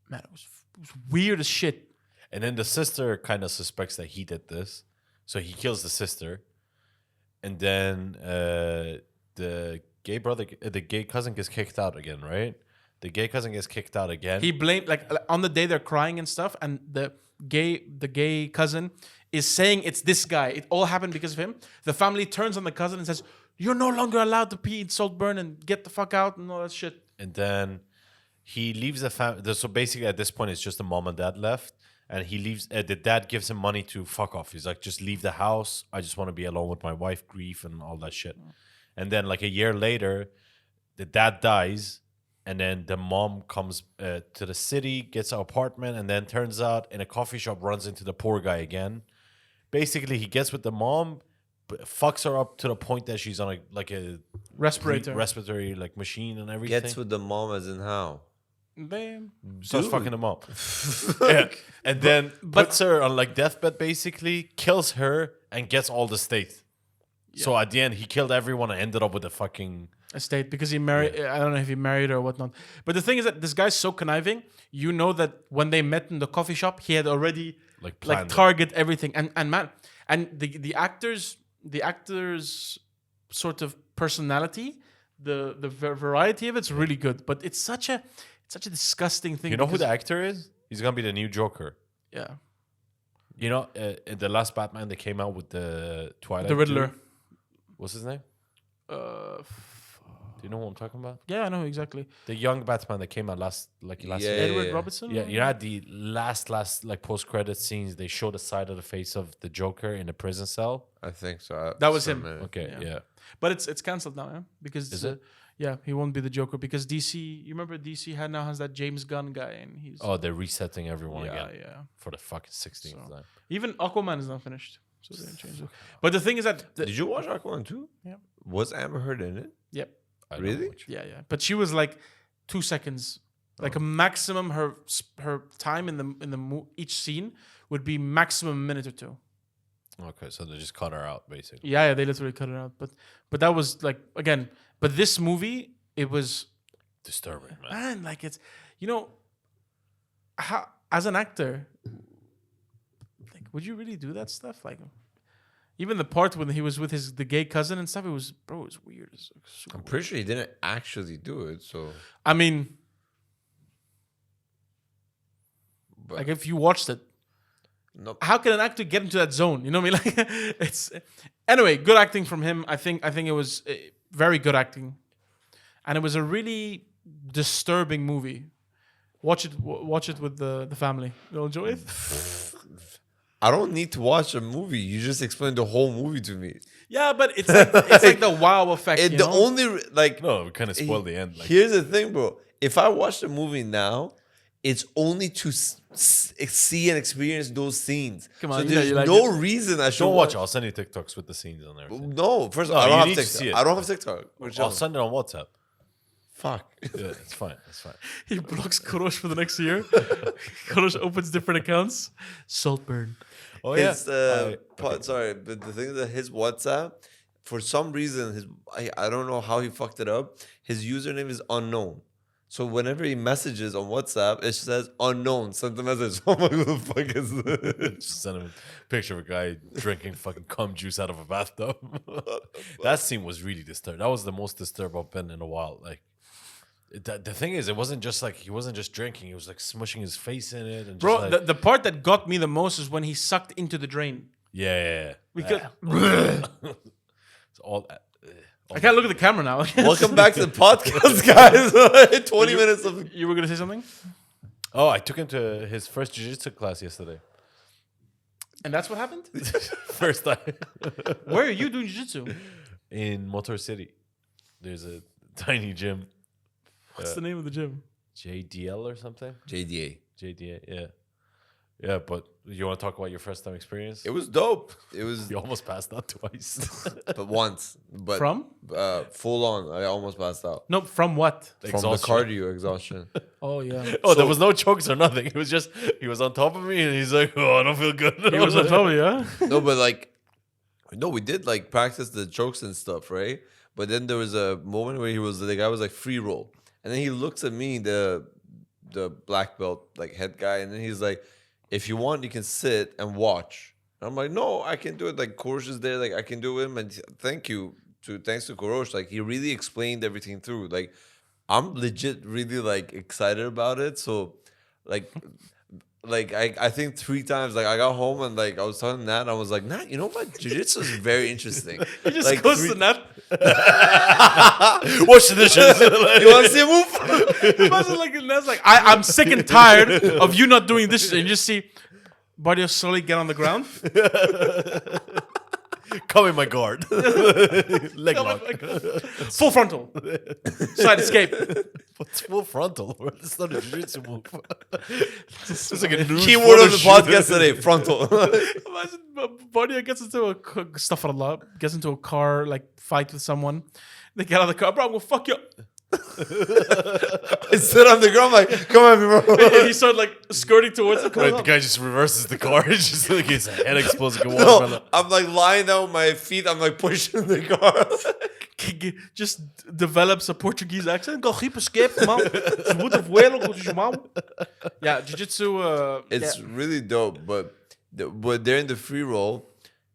[SPEAKER 2] Man, it was weird as shit.
[SPEAKER 3] And then the sister kind of suspects that he did this, so he kills the sister. And then the gay cousin gets kicked out again, right? The gay cousin gets kicked out again.
[SPEAKER 2] He blamed, like, on the day they're crying and stuff, and the gay cousin is saying it's this guy. It all happened because of him. The family turns on the cousin and says, "You're no longer allowed to pee in Saltburn and get the fuck out," and all that shit.
[SPEAKER 3] And then he leaves the family. So basically, at this point, it's just the mom and dad left. And he leaves. The dad gives him money to fuck off. He's like, just leave the house. I just want to be alone with my wife, grief, and all that shit. And then, like a year later, the dad dies, and then the mom comes to the city, gets an apartment, and then turns out in a coffee shop runs into the poor guy again. Basically, he gets with the mom, fucks her up to the point that she's on a respiratory like machine and everything.
[SPEAKER 1] Gets with the mom as in how?
[SPEAKER 2] Damn.
[SPEAKER 3] Starts fucking them up. Yeah. And then puts her on like deathbed, basically, kills her, and gets all the estate. Yeah. So at the end, he killed everyone and ended up with a fucking
[SPEAKER 2] estate because he married. Yeah. I don't know if he married or whatnot. But the thing is that this guy's so conniving. You know that when they met in the coffee shop, he had already like target everything. And man, and the actors sort of personality, the variety of it's really good. But it's such a disgusting thing.
[SPEAKER 3] You know who the actor is? He's gonna be the new Joker.
[SPEAKER 2] Yeah.
[SPEAKER 3] You know, in the last Batman, they came out with the Twilight.
[SPEAKER 2] The Riddler.
[SPEAKER 3] Dude. What's his name? Do you know what I'm talking about?
[SPEAKER 2] Yeah, I know exactly.
[SPEAKER 3] The young Batman that came out last year.
[SPEAKER 2] Edward Robertson.
[SPEAKER 3] Yeah, you had the last like post-credit scenes. They showed the side of the face of the Joker in a prison cell.
[SPEAKER 1] I think so.
[SPEAKER 2] That was him.
[SPEAKER 3] Okay, yeah.
[SPEAKER 2] But it's cancelled now, yeah? Because
[SPEAKER 3] is it?
[SPEAKER 2] Yeah, he won't be the Joker because DC. You remember DC now has that James Gunn guy, and he's
[SPEAKER 3] they're resetting everyone again.
[SPEAKER 2] Yeah,
[SPEAKER 3] for the fucking 16th time.
[SPEAKER 2] Even Aquaman is not finished, so they changed it. But the thing is that
[SPEAKER 1] did you watch Aquaman too?
[SPEAKER 2] Yeah.
[SPEAKER 1] Was Amber Heard in it?
[SPEAKER 2] Yep.
[SPEAKER 1] Really?
[SPEAKER 2] Yeah. But she was like 2 seconds, like a maximum. Her time in the each scene would be maximum a minute or two.
[SPEAKER 3] Okay, so they just cut her out basically.
[SPEAKER 2] Yeah, they literally cut it out. But that was like again. But this movie, it was
[SPEAKER 3] disturbing, man.
[SPEAKER 2] Man, like it's, how as an actor, like, would you really do that stuff? Like, even the part when he was with the gay cousin and stuff, it was weird.
[SPEAKER 1] I'm pretty sure he didn't actually do it. So
[SPEAKER 2] I mean, like if you watched it.
[SPEAKER 1] Nope.
[SPEAKER 2] How can an actor get into that zone? You know what I mean? Like, it's anyway, good acting from him. I think it was very good acting, and it was a really disturbing movie. Watch it with the family. You'll enjoy it.
[SPEAKER 1] I don't need to watch a movie. You just explained the whole movie to me.
[SPEAKER 2] Yeah, but it's like the wow effect.
[SPEAKER 3] No, we kind of spoiled the end. Like,
[SPEAKER 1] here's the thing, bro. If I watch the movie now, it's only to see and experience those scenes.
[SPEAKER 2] Come on,
[SPEAKER 1] so there's no reason I should
[SPEAKER 3] don't watch it. I'll send you TikToks with the scenes on there.
[SPEAKER 1] No, first of all, I don't have TikTok. I don't have TikTok.
[SPEAKER 3] I'll send it on WhatsApp.
[SPEAKER 1] fuck.
[SPEAKER 3] Yeah, it's fine. It's fine.
[SPEAKER 2] He blocks Kurosh for the next year. Kurosh opens different accounts. Saltburn.
[SPEAKER 3] Oh
[SPEAKER 1] His, sorry, but the thing is that his WhatsApp, for some reason, I don't know how he fucked it up. His username is unknown. So whenever he messages on WhatsApp, it says unknown. Send the message. I'm like, who the fuck is this?
[SPEAKER 3] Just send him a picture of a guy drinking fucking cum juice out of a bathtub. That scene was really disturbed. That was the most disturbed I've been in a while. Like, the thing is, it wasn't just like he wasn't just drinking. He was like smushing his face in it. And
[SPEAKER 2] Bro,
[SPEAKER 3] just like,
[SPEAKER 2] the part that got me the most is when he sucked into the drain.
[SPEAKER 3] yeah.
[SPEAKER 2] Because
[SPEAKER 3] It's all.
[SPEAKER 2] I can't look at the camera now.
[SPEAKER 1] Welcome back to the podcast, guys. 20 minutes of.
[SPEAKER 2] You were gonna say something,
[SPEAKER 3] Oh, I took him to his first jiu-jitsu class yesterday.
[SPEAKER 2] and that's what happened.
[SPEAKER 3] First time.
[SPEAKER 2] Where are you doing jiu-jitsu?
[SPEAKER 3] In Motor City. There's a tiny gym.
[SPEAKER 2] What's the name of the gym?
[SPEAKER 3] JDL or something?
[SPEAKER 1] JDA.
[SPEAKER 3] JDA, yeah. Yeah, but you want to talk about your first time experience?
[SPEAKER 1] It was dope. It was,
[SPEAKER 3] You almost passed out twice.
[SPEAKER 1] but once. But
[SPEAKER 2] From?
[SPEAKER 1] full on, I almost passed out.
[SPEAKER 2] No, from what?
[SPEAKER 1] From
[SPEAKER 3] Exhaustion.
[SPEAKER 1] the cardio exhaustion.
[SPEAKER 2] Oh yeah.
[SPEAKER 3] Oh, there was no chokes or nothing. It was just, he was on top of me and he's like, oh, I don't feel good.
[SPEAKER 2] He was on top of you, huh?
[SPEAKER 1] No, but like, no, we did like practice the chokes and stuff, right? But then there was a moment where the guy was like free roll. And then he looks at me, the black belt like head guy, and then he's like, if you want, you can sit and watch. And I'm like, no, I can do it. Like Kurosh is there, like I can do it. And thanks to Kurosh, like he really explained everything through. Like I'm legit really like excited about it. So like I think 3 times, like I got home and like I was telling Nat, I was like, Nat, you know what? Jiu-jitsu is very interesting.
[SPEAKER 2] He just
[SPEAKER 1] like,
[SPEAKER 2] goes to Nat.
[SPEAKER 3] Wash the dishes.
[SPEAKER 1] You want to see a move?
[SPEAKER 2] Imagine like Nat's like, I'm sick and tired of you not doing this, and you just see Bardio slowly get on the ground.
[SPEAKER 3] Come in my guard. Leg lock.
[SPEAKER 2] Full frontal. Side escape.
[SPEAKER 3] What's full frontal? It's not a jiu-jitsu move. It's like a nude
[SPEAKER 1] Keyword of the
[SPEAKER 3] photo shoot.
[SPEAKER 1] podcast today, frontal.
[SPEAKER 2] Imagine Bardio gets into gets into a car like fight with someone. They get out of the car, bro. I'm gonna fuck you up.
[SPEAKER 1] I sit on the ground like, come on, bro.
[SPEAKER 2] And he started like skirting towards him.
[SPEAKER 3] Right, the guy just reverses the car. It's just like his head explodes like a
[SPEAKER 1] No,
[SPEAKER 3] watermelon.
[SPEAKER 1] I'm like lying down with my feet. I'm like pushing the car.
[SPEAKER 2] Just develops a Portuguese accent. Yeah, jiu-jitsu.
[SPEAKER 1] It's really dope, but during the free roll,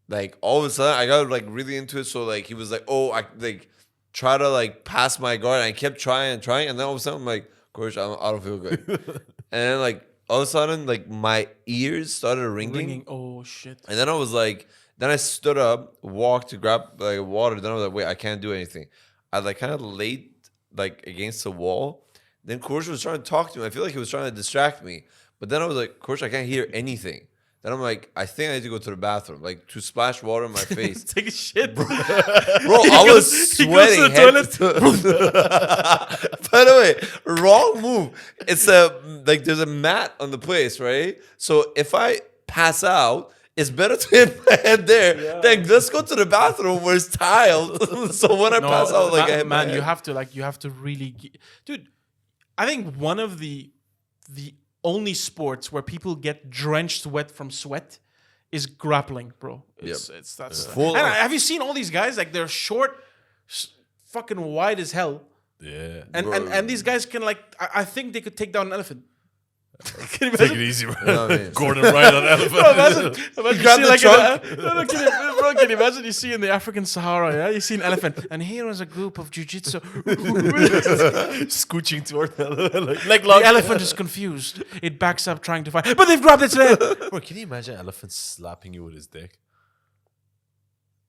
[SPEAKER 1] like all of a sudden I got like really into it. So like he was like, oh, I like try to like pass my guard. And I kept trying, and then all of a sudden I'm like, Coach, I don't feel good. And then like all of a sudden like my ears started ringing.
[SPEAKER 2] Oh shit.
[SPEAKER 1] And then I was like, then I stood up, walked to grab like water. Then I was like, wait, I can't do anything. I like kind of laid like against the wall. Then Kurosh was trying to talk to me. I feel like he was trying to distract me. But then I was like, Kurosh, I can't hear anything. Then I'm like, I think I need to go to the bathroom, like to splash water in my face.
[SPEAKER 2] Take a shit.
[SPEAKER 1] Bro, I was sweating.
[SPEAKER 2] He goes to the
[SPEAKER 1] toilet. By the way, wrong move. It's like there's a mat on the place, right? So if I pass out, it's better to hit my head there.
[SPEAKER 2] Yeah.
[SPEAKER 1] Then let's go to the bathroom where it's tiled. So when I pass out, like I hit my head.
[SPEAKER 2] you have to really, dude. I think one of the only sports where people get drenched wet from sweat is grappling, bro. That's
[SPEAKER 1] Full
[SPEAKER 2] and
[SPEAKER 1] on.
[SPEAKER 2] have you seen all these guys? Like they're short, fucking wide as hell,
[SPEAKER 3] Yeah.
[SPEAKER 2] and these guys can like I think they could take down an elephant. Can you
[SPEAKER 3] Take
[SPEAKER 2] imagine?
[SPEAKER 3] it easy, bro.
[SPEAKER 1] know what I mean?
[SPEAKER 3] Gordon Wright on elephant.
[SPEAKER 2] Bro, imagine you
[SPEAKER 1] grab
[SPEAKER 2] see
[SPEAKER 1] the
[SPEAKER 2] like
[SPEAKER 1] trunk.
[SPEAKER 2] can you imagine you see in the African Sahara, yeah, you see an elephant, and here is a group of jiu-jitsu.
[SPEAKER 3] Scooching toward the leg lock.
[SPEAKER 2] The elephant is confused. It backs up trying to fight, but they've grabbed its leg.
[SPEAKER 3] Bro, can you imagine an elephant slapping you with his dick?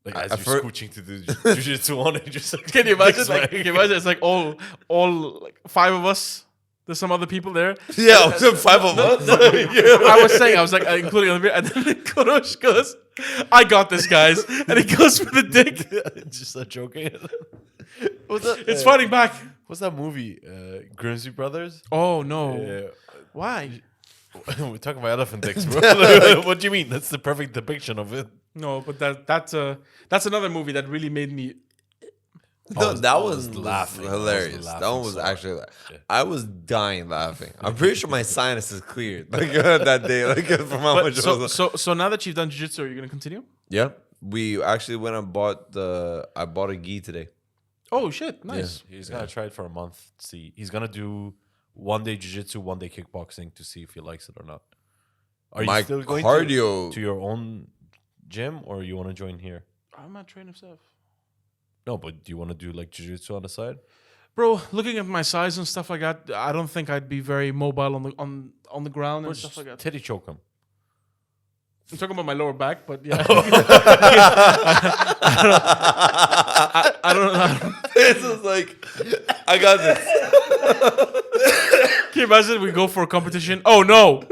[SPEAKER 3] Like as
[SPEAKER 1] I've
[SPEAKER 3] you're
[SPEAKER 1] heard-
[SPEAKER 3] scooching to the jiu-jitsu on it, just like
[SPEAKER 2] Can you imagine?
[SPEAKER 3] dick's
[SPEAKER 2] Like,
[SPEAKER 3] like-
[SPEAKER 2] can you imagine? It's like all like 5 of us. There's some other people there.
[SPEAKER 1] Yeah, 5 of us.
[SPEAKER 2] I was like, including on the video, and then Kurosh goes, "I got this, guys," and he goes for the dick.
[SPEAKER 3] just a joking.
[SPEAKER 2] It's fighting back.
[SPEAKER 3] What's that movie? Grimsby Brothers?
[SPEAKER 2] Oh no!
[SPEAKER 3] Yeah.
[SPEAKER 2] Why?
[SPEAKER 3] We're talking about elephant dicks, bro. What do you mean? That's the perfect depiction of it.
[SPEAKER 2] No, but that's another movie that really made me.
[SPEAKER 1] No, that one was
[SPEAKER 3] laughing.
[SPEAKER 1] hilarious. That one was
[SPEAKER 3] so
[SPEAKER 1] actually.
[SPEAKER 3] Yeah.
[SPEAKER 1] I was dying laughing. I'm pretty sure my sinuses cleared like that day, like from how
[SPEAKER 2] But
[SPEAKER 1] much.
[SPEAKER 2] so now that you've done jiu-jitsu, are you gonna continue?
[SPEAKER 1] Yeah, we actually went and bought the. I bought a gi today.
[SPEAKER 2] Oh shit, nice.
[SPEAKER 3] He's gonna try it for a month. See, he's gonna do 1 day jiu-jitsu, 1 day kickboxing to see if he likes it or not. Are
[SPEAKER 1] My
[SPEAKER 3] you still going
[SPEAKER 1] cardio.
[SPEAKER 3] to your own gym, or you want to join here?
[SPEAKER 2] I'm not training stuff.
[SPEAKER 3] No, but do you want to do like jiu-jitsu on the side?
[SPEAKER 2] Bro, looking at my size and stuff like that, I don't think I'd be very mobile on the ground and stuff like that.
[SPEAKER 3] Titty choke him.
[SPEAKER 2] I'm talking about my lower back, but yeah. I don't know.
[SPEAKER 1] This is like, I got this.
[SPEAKER 2] Can you imagine we go for a competition? Oh no!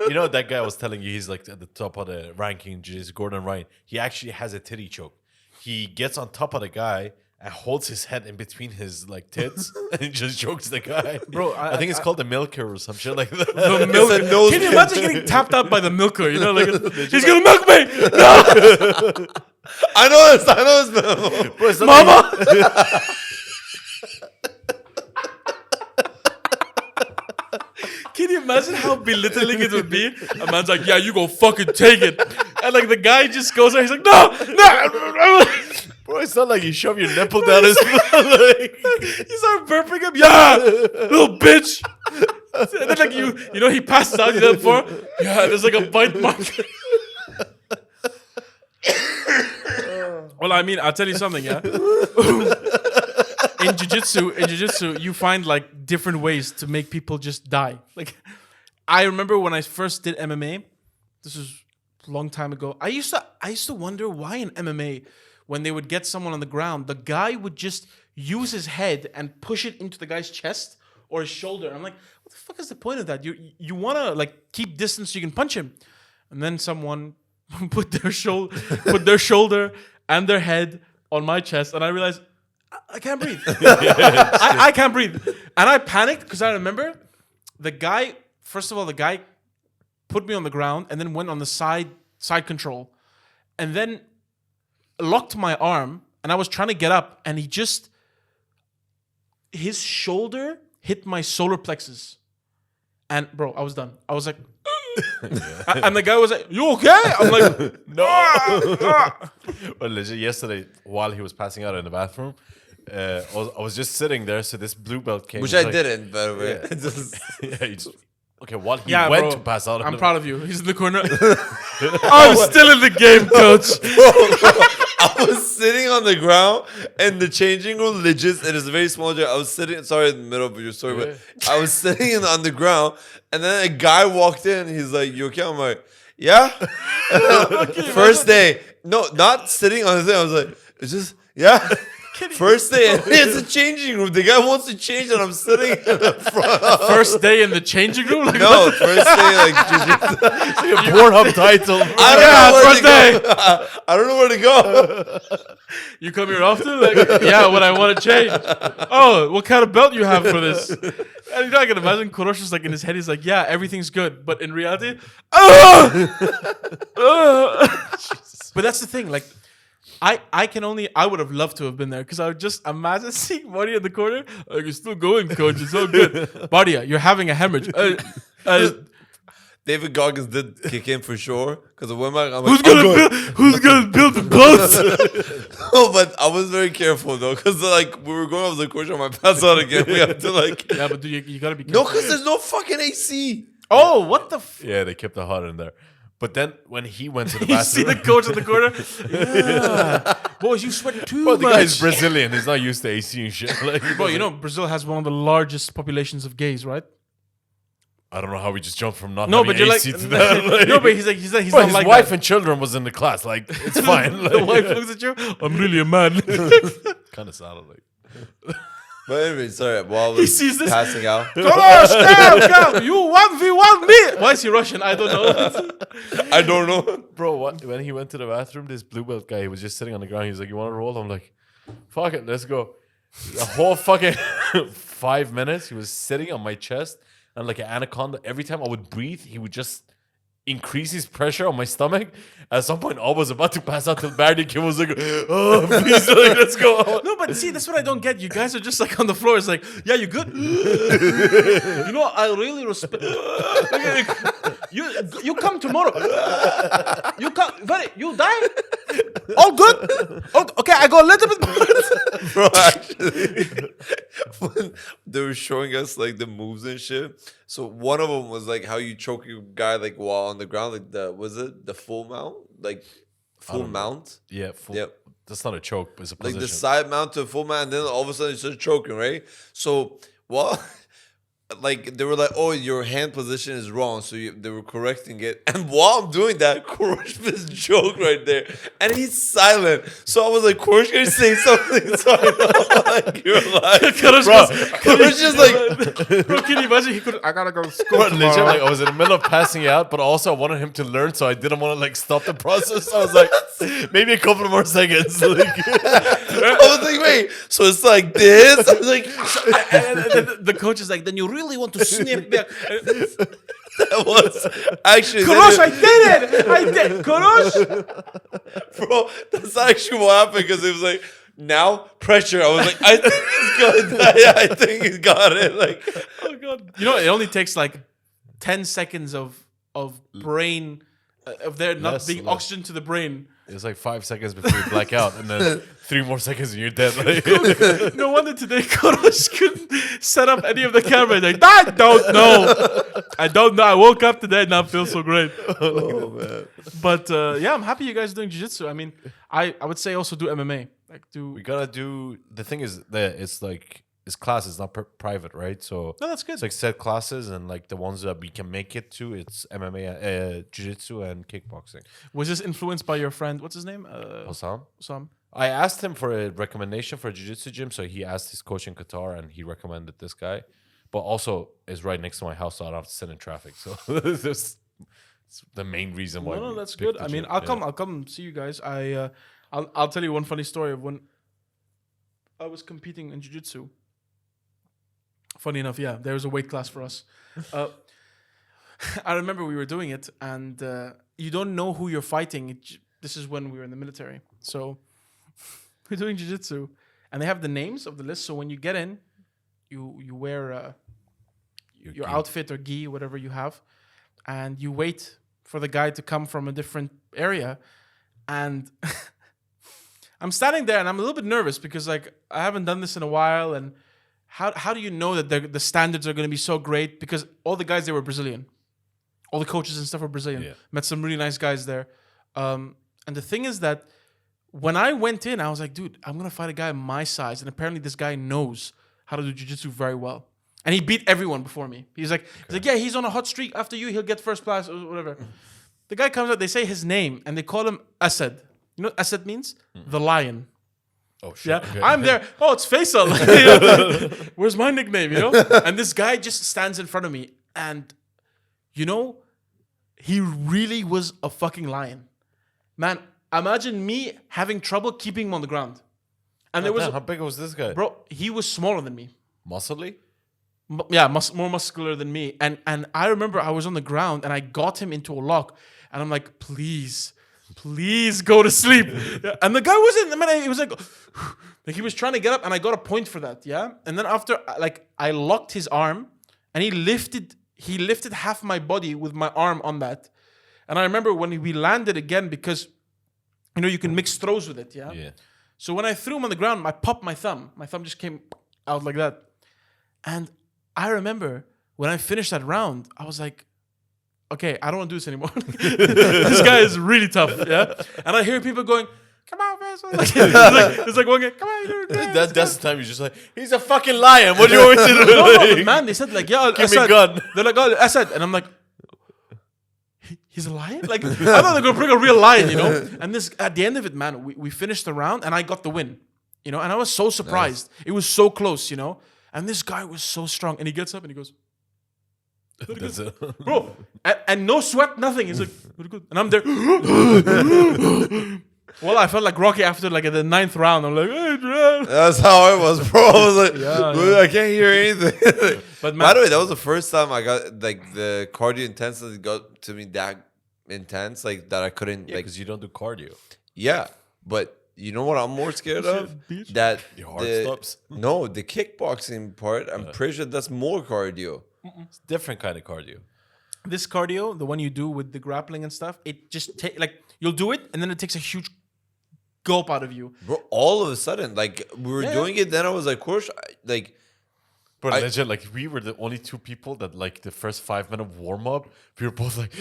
[SPEAKER 3] You know that guy I was telling you, he's like at the top of the ranking, jiu-jitsu, Gordon Ryan. He actually has a titty choke. He gets on top of the guy and holds his head in between his like tits and he just chokes the guy.
[SPEAKER 2] Bro,
[SPEAKER 3] I think it's called the milker or some shit like that.
[SPEAKER 2] The milker.
[SPEAKER 1] nose
[SPEAKER 2] Can you
[SPEAKER 1] pin.
[SPEAKER 2] imagine getting tapped out by the milker? You know, like he's gonna milk me. No,
[SPEAKER 1] I know this.
[SPEAKER 3] Bro, it's not
[SPEAKER 2] mama. Can you imagine how belittling it would be? A man's like, "Yeah, you go fucking take it," and like the guy just goes there. He's like, "No, no."
[SPEAKER 3] Bro, it's not like you shove your nipple down his like,
[SPEAKER 2] You start burping him. Yeah, little bitch. And then like you know, he passes out. You know before. Yeah, there's like a bite mark. Well, I mean, I'll tell you something. Yeah. In jiu-jitsu, you find like different ways to make people just die. Like, I remember when I first did MMA. This was a long time ago. I used to wonder why in MMA, when they would get someone on the ground, the guy would just use his head and push it into the guy's chest or his shoulder. I'm like, what the fuck is the point of that? You want to like keep distance so you can punch him, and then someone put their shoulder and their head on my chest, and I realized I can't breathe. I can't breathe, and I panicked because I remember the guy. First of all, the guy put me on the ground and then went on the side control, and then locked my arm, and I was trying to get up, and his shoulder hit my solar plexus, and bro, I was done. I was like, and the guy was like, "You okay?" I'm like,
[SPEAKER 3] no. Well, legit, yesterday while he was passing out in the bathroom, I was just sitting there. So this blue belt came,
[SPEAKER 1] Which
[SPEAKER 3] was
[SPEAKER 1] I
[SPEAKER 3] like,
[SPEAKER 1] did by the way.
[SPEAKER 3] Yeah, he just, okay, while he
[SPEAKER 2] Yeah,
[SPEAKER 3] went
[SPEAKER 2] bro,
[SPEAKER 3] to pass out,
[SPEAKER 2] I'm proud of you. He's in the corner. I'm still in the game, coach.
[SPEAKER 1] I was sitting on the ground in the changing room, legit. It is a very small chair. I was sitting, sorry, in the middle of your story, but I was sitting on the ground, and then a guy walked in. He's like, "You okay?" I'm like, "Yeah." First day, no, not sitting on the thing. I was like, "It's just, yeah." First day, and it's a changing room. The guy wants to change, and I'm sitting in the front.
[SPEAKER 2] First day in the changing room? Like,
[SPEAKER 1] No, first day, like, jiu-jitsu.
[SPEAKER 3] like a Pornhub title.
[SPEAKER 1] I don't know where to go.
[SPEAKER 2] you come here often? Like, yeah, when I want to change. Oh, what kind of belt you have for this? And you know, I can imagine Kuroshi's like in his head, he's like, yeah, everything's good. But in reality, but that's the thing, like, I would have loved to have been there because I would just imagine seeing Badia in the corner. Like, you're still going, coach. It's all good. Badia, you're having a hemorrhage.
[SPEAKER 1] David Goggins did kick in for sure because of women. I'm
[SPEAKER 2] Who's
[SPEAKER 1] like,
[SPEAKER 2] gonna build the boats?
[SPEAKER 1] No, but I was very careful though because like we were going off the course, I might pass out again. We have to like
[SPEAKER 2] Yeah, but you gotta be careful.
[SPEAKER 1] no, because there's no fucking AC.
[SPEAKER 2] Oh, what the
[SPEAKER 3] Yeah, they kept it hot in there. But then when he went to the
[SPEAKER 2] You see
[SPEAKER 3] bathroom,
[SPEAKER 2] the coach in the corner? Yeah. Boys, you sweat too
[SPEAKER 3] bro,
[SPEAKER 2] much.
[SPEAKER 3] the guy's Brazilian. He's not used to AC and shit. Like, he
[SPEAKER 2] Bro, you
[SPEAKER 3] doesn't-
[SPEAKER 2] know, Brazil has one of the largest populations of gays, right?
[SPEAKER 3] I don't know how we just jumped from not
[SPEAKER 2] No,
[SPEAKER 3] having
[SPEAKER 2] but you're like,
[SPEAKER 3] AC to that. Like,
[SPEAKER 2] no, but he's
[SPEAKER 3] bro,
[SPEAKER 2] not
[SPEAKER 3] his
[SPEAKER 2] like
[SPEAKER 3] wife
[SPEAKER 2] that.
[SPEAKER 3] and children was in the class. Like, it's fine.
[SPEAKER 2] The wife looks at you. I'm really a man.
[SPEAKER 3] Kind of sounded like.
[SPEAKER 1] But anyway, sorry. While I was
[SPEAKER 2] sees this-
[SPEAKER 1] passing out,
[SPEAKER 2] Come, you 1v1 me. Why is he Russian? I don't know.
[SPEAKER 1] I don't know.
[SPEAKER 3] Bro, when he went to the bathroom, this blue belt guy, he was just sitting on the ground. He was like, "You want to roll?" I'm like, "Fuck it, let's go." The whole fucking 5 minutes, he was sitting on my chest and like an anaconda. Every time I would breathe, he would just increases pressure on my stomach. At some point, I was about to pass out till Barry Kim was like, "Oh, please, like, let's go."
[SPEAKER 2] No, but see, that's what I don't get. You guys are just like on the floor. It's like, yeah, you good? You know, I really respect. You come tomorrow. You come. You die. All good. Okay, I go a little bit.
[SPEAKER 1] Bro, actually, when they were showing us like the moves and shit. So one of them was like how you choke your guy like while on the ground, like the full mount, like full mount.
[SPEAKER 3] Yeah, full.
[SPEAKER 1] Yep.
[SPEAKER 3] That's not a choke, but it's a position.
[SPEAKER 1] Like the side mount to full mount, and then all of a sudden you start choking, right? So like they were like, "Oh, your hand position is wrong," so they were correcting it. And while I'm doing that, Korosh this joke right there, and he's silent. So I was like, "Korosh, can you say something?" So I know, like you're like, Korosh just like,
[SPEAKER 2] bro, can you imagine? He could. I gotta go to school
[SPEAKER 3] Bro,
[SPEAKER 2] tomorrow.
[SPEAKER 3] legit, like, I was in the middle of passing out, but also I wanted him to learn, so I didn't want to like stop the process. I was like, maybe a couple more seconds. Like,
[SPEAKER 1] I was like, "Wait, so it's like this?" I was like,
[SPEAKER 2] and then the coach is like, then you really want to snap back.
[SPEAKER 1] "That was actually
[SPEAKER 2] Korosh, I did it! I did Korosh!
[SPEAKER 1] bro, that's actually what happened because it was like now pressure." I was like, "I think he's good. I think he's got it." Like,
[SPEAKER 2] Oh god. You know, it only takes like 10 seconds of brain of there not being oxygen to the brain.
[SPEAKER 3] it's like 5 seconds before you black out, and then 3 more seconds and you're dead. Like,
[SPEAKER 2] No wonder today Korosh couldn't set up any of the cameras. Like, I don't know. I don't know. I woke up today and I feel so great.
[SPEAKER 1] oh man,
[SPEAKER 2] But yeah, I'm happy you guys are doing jiu-jitsu. I mean, I would say also do MMA. Like
[SPEAKER 3] we gotta do. The thing is that it's like it's classes, not private, right? So
[SPEAKER 2] No, that's good.
[SPEAKER 3] it's like set classes, and like the ones that we can make it to, it's MMA, jiu-jitsu, and kickboxing.
[SPEAKER 2] Was this influenced by your friend? What's his name?
[SPEAKER 3] Hossam?
[SPEAKER 2] Sam.
[SPEAKER 3] I asked him for a recommendation for a jiu-jitsu gym, so he asked his coach in Qatar, and he recommended this guy. But also, it's right next to my house, so I don't have to sit in traffic. So it's the main reason why.
[SPEAKER 2] No,
[SPEAKER 3] we
[SPEAKER 2] that's
[SPEAKER 3] picked
[SPEAKER 2] good.
[SPEAKER 3] the
[SPEAKER 2] I mean,
[SPEAKER 3] gym.
[SPEAKER 2] I'll come see you guys. I'll tell you one funny story of when I was competing in jiu-jitsu. Funny enough, yeah, there was a weight class for us. I remember we were doing it, and you don't know who you're fighting. This is when we were in the military. So we're doing jiu-jitsu, and they have the names of the list. So when you get in, you wear your
[SPEAKER 3] gi.
[SPEAKER 2] outfit or gi, whatever you have, and you wait for the guy to come from a different area. And I'm standing there, and I'm a little bit nervous because like I haven't done this in a while, and how do you know that the standards are going to be so great? Because all the guys there were Brazilian, all the coaches and stuff were Brazilian.
[SPEAKER 3] Yeah.
[SPEAKER 2] Met some really nice guys there, and the thing is that when I went in, I was like, dude, I'm gonna fight a guy my size, and apparently this guy knows how to do jiu-jitsu very well, and he beat everyone before me. He's like, yeah, he's on a hot streak. After you, he'll get first place or whatever. The guy comes out, they say his name, and they call him Asad. You know what Asad means? The lion.
[SPEAKER 3] Oh shit!
[SPEAKER 2] Yeah,
[SPEAKER 3] Okay.
[SPEAKER 2] I'm there. Oh, it's Faisal. Where's my nickname? You know? And this guy just stands in front of me, and you know, he really was a fucking lion, man. Imagine me having trouble keeping him on the ground, and there was
[SPEAKER 3] How big was this guy?
[SPEAKER 2] bro. He was smaller than me.
[SPEAKER 3] Muscly?
[SPEAKER 2] Yeah, more muscular than me. And I remember I was on the ground and I got him into a lock, and I'm like, please go to sleep. And the guy wasn't. I mean, he was like he was trying to get up, and I got a point for that. Yeah. And then after, like, I locked his arm, and he lifted half my body with my arm on that. And I remember when we landed again, because you know you can mix throws with it. Yeah.
[SPEAKER 3] Yeah.
[SPEAKER 2] So when I threw him on the ground, I popped my thumb. My thumb just came out like that. And I remember when I finished that round, I was like, okay, I don't want to do this anymore. This guy is really tough, yeah? And I hear people going, come on, Faisal. It's like one guy, come on, you're great.
[SPEAKER 3] That's the time you're just like, he's a fucking lion. What do you want me to do?
[SPEAKER 2] No, but man, they said like, yeah,
[SPEAKER 3] Give me a gun.
[SPEAKER 2] They're like, oh, Asad. And I'm like, he's a lion? Like, I thought they were going to bring a real lion, you know? And this, at the end of it, man, we finished the round, and I got the win, you know? And I was so surprised. It was so close, you know? And this guy was so strong. And he gets up and he goes,
[SPEAKER 3] That's it.
[SPEAKER 2] bro, and no sweat, nothing. He's like, very good. And I'm there. Well, I felt like Rocky after like at the 9th round. I'm like, hey, Dad.
[SPEAKER 1] that's how it was, bro. I was like,
[SPEAKER 2] Yeah.
[SPEAKER 1] I can't hear anything.
[SPEAKER 2] But
[SPEAKER 1] By the way, that was the first time I got like the cardio intensity got to me that intense, like that I couldn't like.
[SPEAKER 3] because you don't do cardio.
[SPEAKER 1] Yeah, but you know what I'm more scared of? That
[SPEAKER 3] Your heart stops.
[SPEAKER 1] No, the kickboxing part. I'm pretty sure that's more cardio.
[SPEAKER 3] It's different kind of cardio.
[SPEAKER 2] This cardio, the one you do with the grappling and stuff, it just like you'll do it and then it takes a huge gulp out of you.
[SPEAKER 1] Bro, all of a sudden, like we were doing it, then I was like, "Course, like."
[SPEAKER 3] But legit, like we were the only two people that like the first 5 minute warm up, we were both like,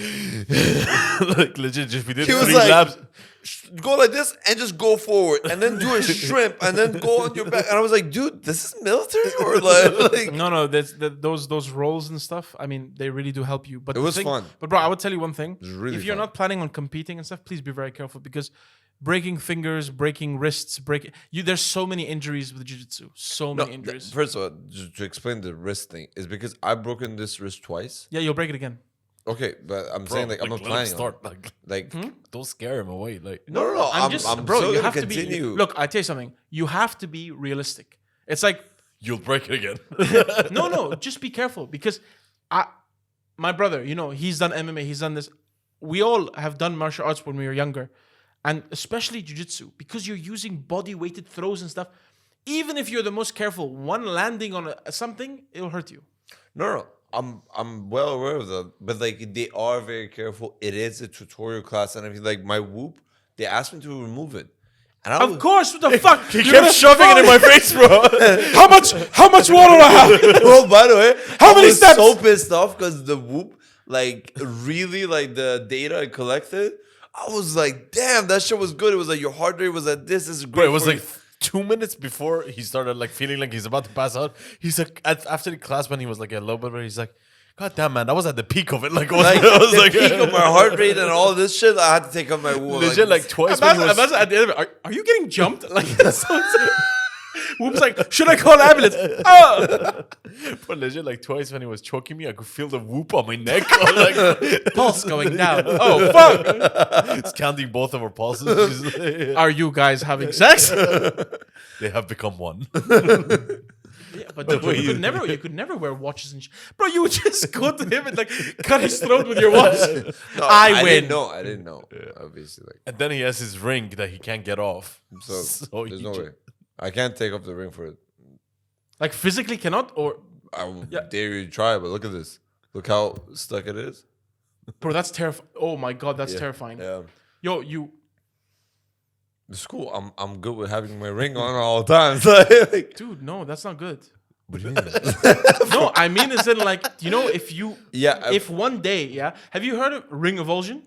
[SPEAKER 3] like legit, just we did
[SPEAKER 1] He was
[SPEAKER 3] 3
[SPEAKER 1] like,
[SPEAKER 3] laps.
[SPEAKER 1] Go like this and just go forward, and then do a shrimp, and then go on your back. And I was like, "Dude, this is military or like?"
[SPEAKER 2] No, those rolls and stuff. I mean, they really do help you. But
[SPEAKER 1] It was fun.
[SPEAKER 2] But bro, I would tell you one thing:
[SPEAKER 1] was really
[SPEAKER 2] if you're
[SPEAKER 1] fun.
[SPEAKER 2] not planning on competing and stuff, please be very careful because breaking fingers, breaking wrists, there's so many injuries with jiu-jitsu. So many injuries.
[SPEAKER 1] First of all, just to explain the wrist thing is because I've broken this wrist twice.
[SPEAKER 2] Yeah, you'll break it again.
[SPEAKER 1] Okay, but I'm saying like I'm not
[SPEAKER 3] let him
[SPEAKER 1] planning on
[SPEAKER 3] start.
[SPEAKER 1] it.
[SPEAKER 3] Like,
[SPEAKER 1] Like
[SPEAKER 3] don't scare him away. Like,
[SPEAKER 1] no. I'm
[SPEAKER 2] bro,
[SPEAKER 1] still
[SPEAKER 2] you
[SPEAKER 1] gonna
[SPEAKER 2] have to
[SPEAKER 1] continue.
[SPEAKER 2] be. Look, I tell you something. You have to be realistic. It's like
[SPEAKER 3] you'll break it again.
[SPEAKER 2] no, just be careful because my brother, you know, he's done MMA, he's done this. We all have done martial arts when we were younger, and especially jiu-jitsu, because you're using body-weighted throws and stuff. Even if you're the most careful, one landing on something, it'll hurt you.
[SPEAKER 1] No. I'm well aware of that, but like they are very careful. It is a tutorial class, and everything. Like my whoop, they asked me to remove it, and I was,
[SPEAKER 2] Of course, what the fuck?
[SPEAKER 3] He kept shoving it in my face, bro.
[SPEAKER 2] How much water do I have?
[SPEAKER 1] Bro, by the way,
[SPEAKER 2] How
[SPEAKER 1] I
[SPEAKER 2] many
[SPEAKER 1] was
[SPEAKER 2] steps?
[SPEAKER 1] so pissed off because the whoop, like really, like the data I collected, I was like, damn, that shit was good. It was like your heart rate was at this is great.
[SPEAKER 3] Bro, it was
[SPEAKER 1] for
[SPEAKER 3] like 2 minutes before he started like feeling like he's about to pass out. He's like, after the class when he was like a little bit, he's like, God damn, man, that was at the peak of it. Like,
[SPEAKER 1] like
[SPEAKER 3] I was
[SPEAKER 1] the
[SPEAKER 3] like,
[SPEAKER 1] peak of my heart rate and all this shit. I had to take off my whoop.
[SPEAKER 3] legit, like twice. When he was,
[SPEAKER 2] Imagine at the end of it, are you getting jumped? Like, Whoop's like, should I call an ambulance? Oh!
[SPEAKER 3] but legit, like twice when he was choking me, I could feel the whoop on my neck. I was like,
[SPEAKER 2] Pulse going down. Oh, fuck.
[SPEAKER 3] it's counting both of our pulses. She's like,
[SPEAKER 2] Are you guys having sex?
[SPEAKER 3] they have become one.
[SPEAKER 2] Yeah, but you could never wear watches and bro, you would just go to him and like cut his throat with your watch.
[SPEAKER 1] No,
[SPEAKER 2] I win.
[SPEAKER 1] I didn't know. Obviously, like
[SPEAKER 3] And then he has his ring that he can't get off.
[SPEAKER 1] so. There's
[SPEAKER 3] he
[SPEAKER 1] no
[SPEAKER 3] ju-
[SPEAKER 1] way. I can't take off the ring for it.
[SPEAKER 2] Like physically cannot, or
[SPEAKER 1] I dare you to try, but look at this. Look how stuck it is.
[SPEAKER 2] bro, that's terrifying. Oh my god, that's terrifying.
[SPEAKER 1] Yeah.
[SPEAKER 2] Yo, you
[SPEAKER 1] It's cool. I'm good with having my ring on all the time. So, like,
[SPEAKER 2] dude, no, that's not good.
[SPEAKER 1] what do you mean?
[SPEAKER 2] No, I mean is in like, you know, if one day, have you heard of ring avulsion?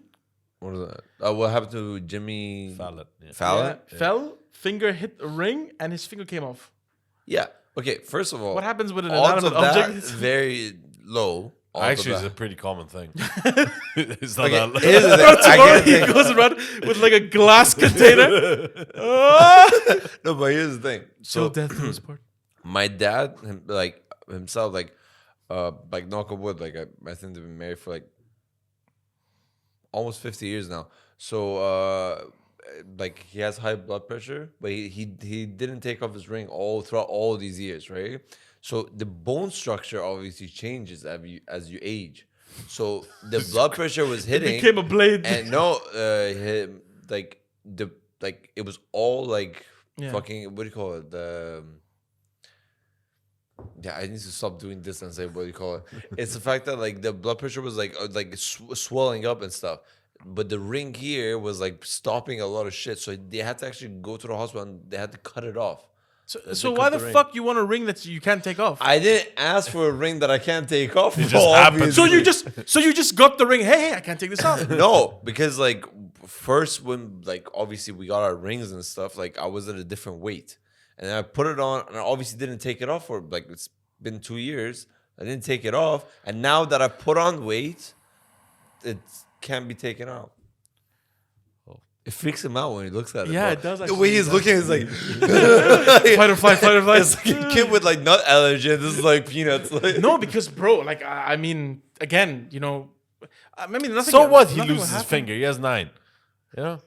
[SPEAKER 1] What is that? What happened to Jimmy
[SPEAKER 3] Fallon. Yeah.
[SPEAKER 1] Fallon?
[SPEAKER 2] Fell, finger hit a ring, and his finger came off.
[SPEAKER 1] Yeah. Okay. First of all,
[SPEAKER 2] What happens with an
[SPEAKER 1] odds of
[SPEAKER 2] inanimate
[SPEAKER 1] that
[SPEAKER 2] object?
[SPEAKER 1] very low. Odds of
[SPEAKER 3] Actually, it's
[SPEAKER 1] that.
[SPEAKER 3] a pretty common thing. It's not
[SPEAKER 1] Okay,
[SPEAKER 3] that.
[SPEAKER 1] here's the thing. I
[SPEAKER 2] Tomorrow
[SPEAKER 1] can't
[SPEAKER 2] he
[SPEAKER 1] think.
[SPEAKER 2] goes around with like a glass container.
[SPEAKER 1] No, but here's the thing.
[SPEAKER 2] So
[SPEAKER 1] So
[SPEAKER 2] death to his part.
[SPEAKER 1] my dad, himself, like knock on wood, like I think they've been married for like almost 50 years now. So like he has high blood pressure, but he didn't take off his ring throughout all these years, right? So the bone structure obviously changes as you age. So the blood pressure was hitting.
[SPEAKER 2] Became a blade.
[SPEAKER 1] And no, it was all like fucking, what do you call it? I need to stop doing this and say what do you call it. It's the fact that like the blood pressure was like swelling up and stuff, but the ring here was like stopping a lot of shit. So they had to actually go to the hospital and they had to cut it off.
[SPEAKER 2] So why the fuck you want a ring that you can't take off?
[SPEAKER 1] I didn't ask for a ring that I can't take off. It
[SPEAKER 3] just happened.
[SPEAKER 2] So you just got the ring. Hey, I can't take this off.
[SPEAKER 1] No, because like first when like obviously we got our rings and stuff, like I was at a different weight, and then I put it on, and I obviously didn't take it off for like it's been 2 years. I didn't take it off, and now that I put on weight, it can't be taken out. It freaks him out when he looks at it.
[SPEAKER 2] Yeah,
[SPEAKER 1] bro.
[SPEAKER 2] it does
[SPEAKER 1] The
[SPEAKER 2] actually.
[SPEAKER 1] way he's looking is like
[SPEAKER 2] Fight or flight, fight or flight.
[SPEAKER 1] it's like a kid with like nut allergy. And this is like peanuts. Like,
[SPEAKER 2] No, because bro, like I mean, again, you know, I mean, nothing.
[SPEAKER 3] So what? He
[SPEAKER 2] nothing will
[SPEAKER 3] loses his
[SPEAKER 2] happen.
[SPEAKER 3] finger. He has 9. You know?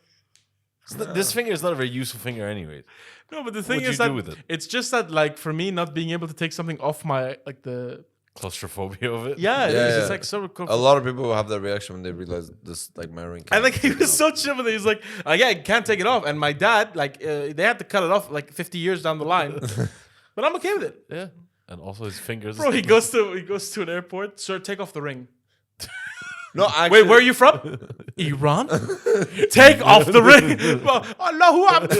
[SPEAKER 3] This finger is not a very useful finger, anyways.
[SPEAKER 2] No, but the thing
[SPEAKER 3] What'd
[SPEAKER 2] is
[SPEAKER 3] you
[SPEAKER 2] that
[SPEAKER 3] do with it?
[SPEAKER 2] it's just that, like, for me, not being able to take something off my like the
[SPEAKER 3] Claustrophobia of it.
[SPEAKER 2] Yeah, it
[SPEAKER 1] Yeah,
[SPEAKER 2] is.
[SPEAKER 1] yeah.
[SPEAKER 2] It's like so.
[SPEAKER 1] A lot of people have that reaction when they realize this like mirroring.
[SPEAKER 2] And like he was so chill with it. He's like, yeah, I can't take it off. And my dad, like, they had to cut it off like 50 years down the line. But I'm okay with it.
[SPEAKER 3] Yeah. And also his fingers.
[SPEAKER 2] Bro, he goes to an airport. Sir, take off the ring.
[SPEAKER 1] No, actually,
[SPEAKER 2] Wait, where are you from? Iran? Take off the ring. Allahu Akbar.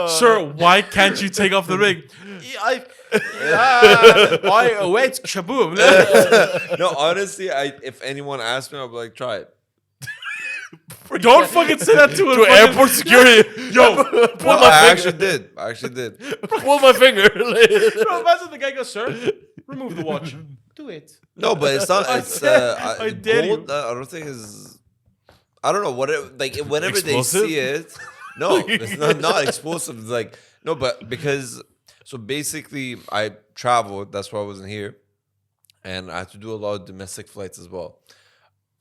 [SPEAKER 2] Sir, why can't you take off the ring? I wait, shaboom.
[SPEAKER 1] No, honestly, if anyone asked me, I'd be like, try it.
[SPEAKER 2] Don't fucking say that to
[SPEAKER 3] airport security. Yo, pull
[SPEAKER 1] No,
[SPEAKER 3] my
[SPEAKER 1] I
[SPEAKER 3] finger.
[SPEAKER 1] actually did.
[SPEAKER 3] Pull my finger.
[SPEAKER 2] Bro, imagine the guy goes, sir, remove the watch. Do it.
[SPEAKER 1] No, but it's not. It's
[SPEAKER 2] I dare
[SPEAKER 1] gold.
[SPEAKER 2] you.
[SPEAKER 1] I don't think is. I don't know what it like. Whenever
[SPEAKER 3] Explosive?
[SPEAKER 1] they see it, no, it's not explosive. It's like no, but because so basically, I traveled. That's why I wasn't here, and I had to do a lot of domestic flights as well.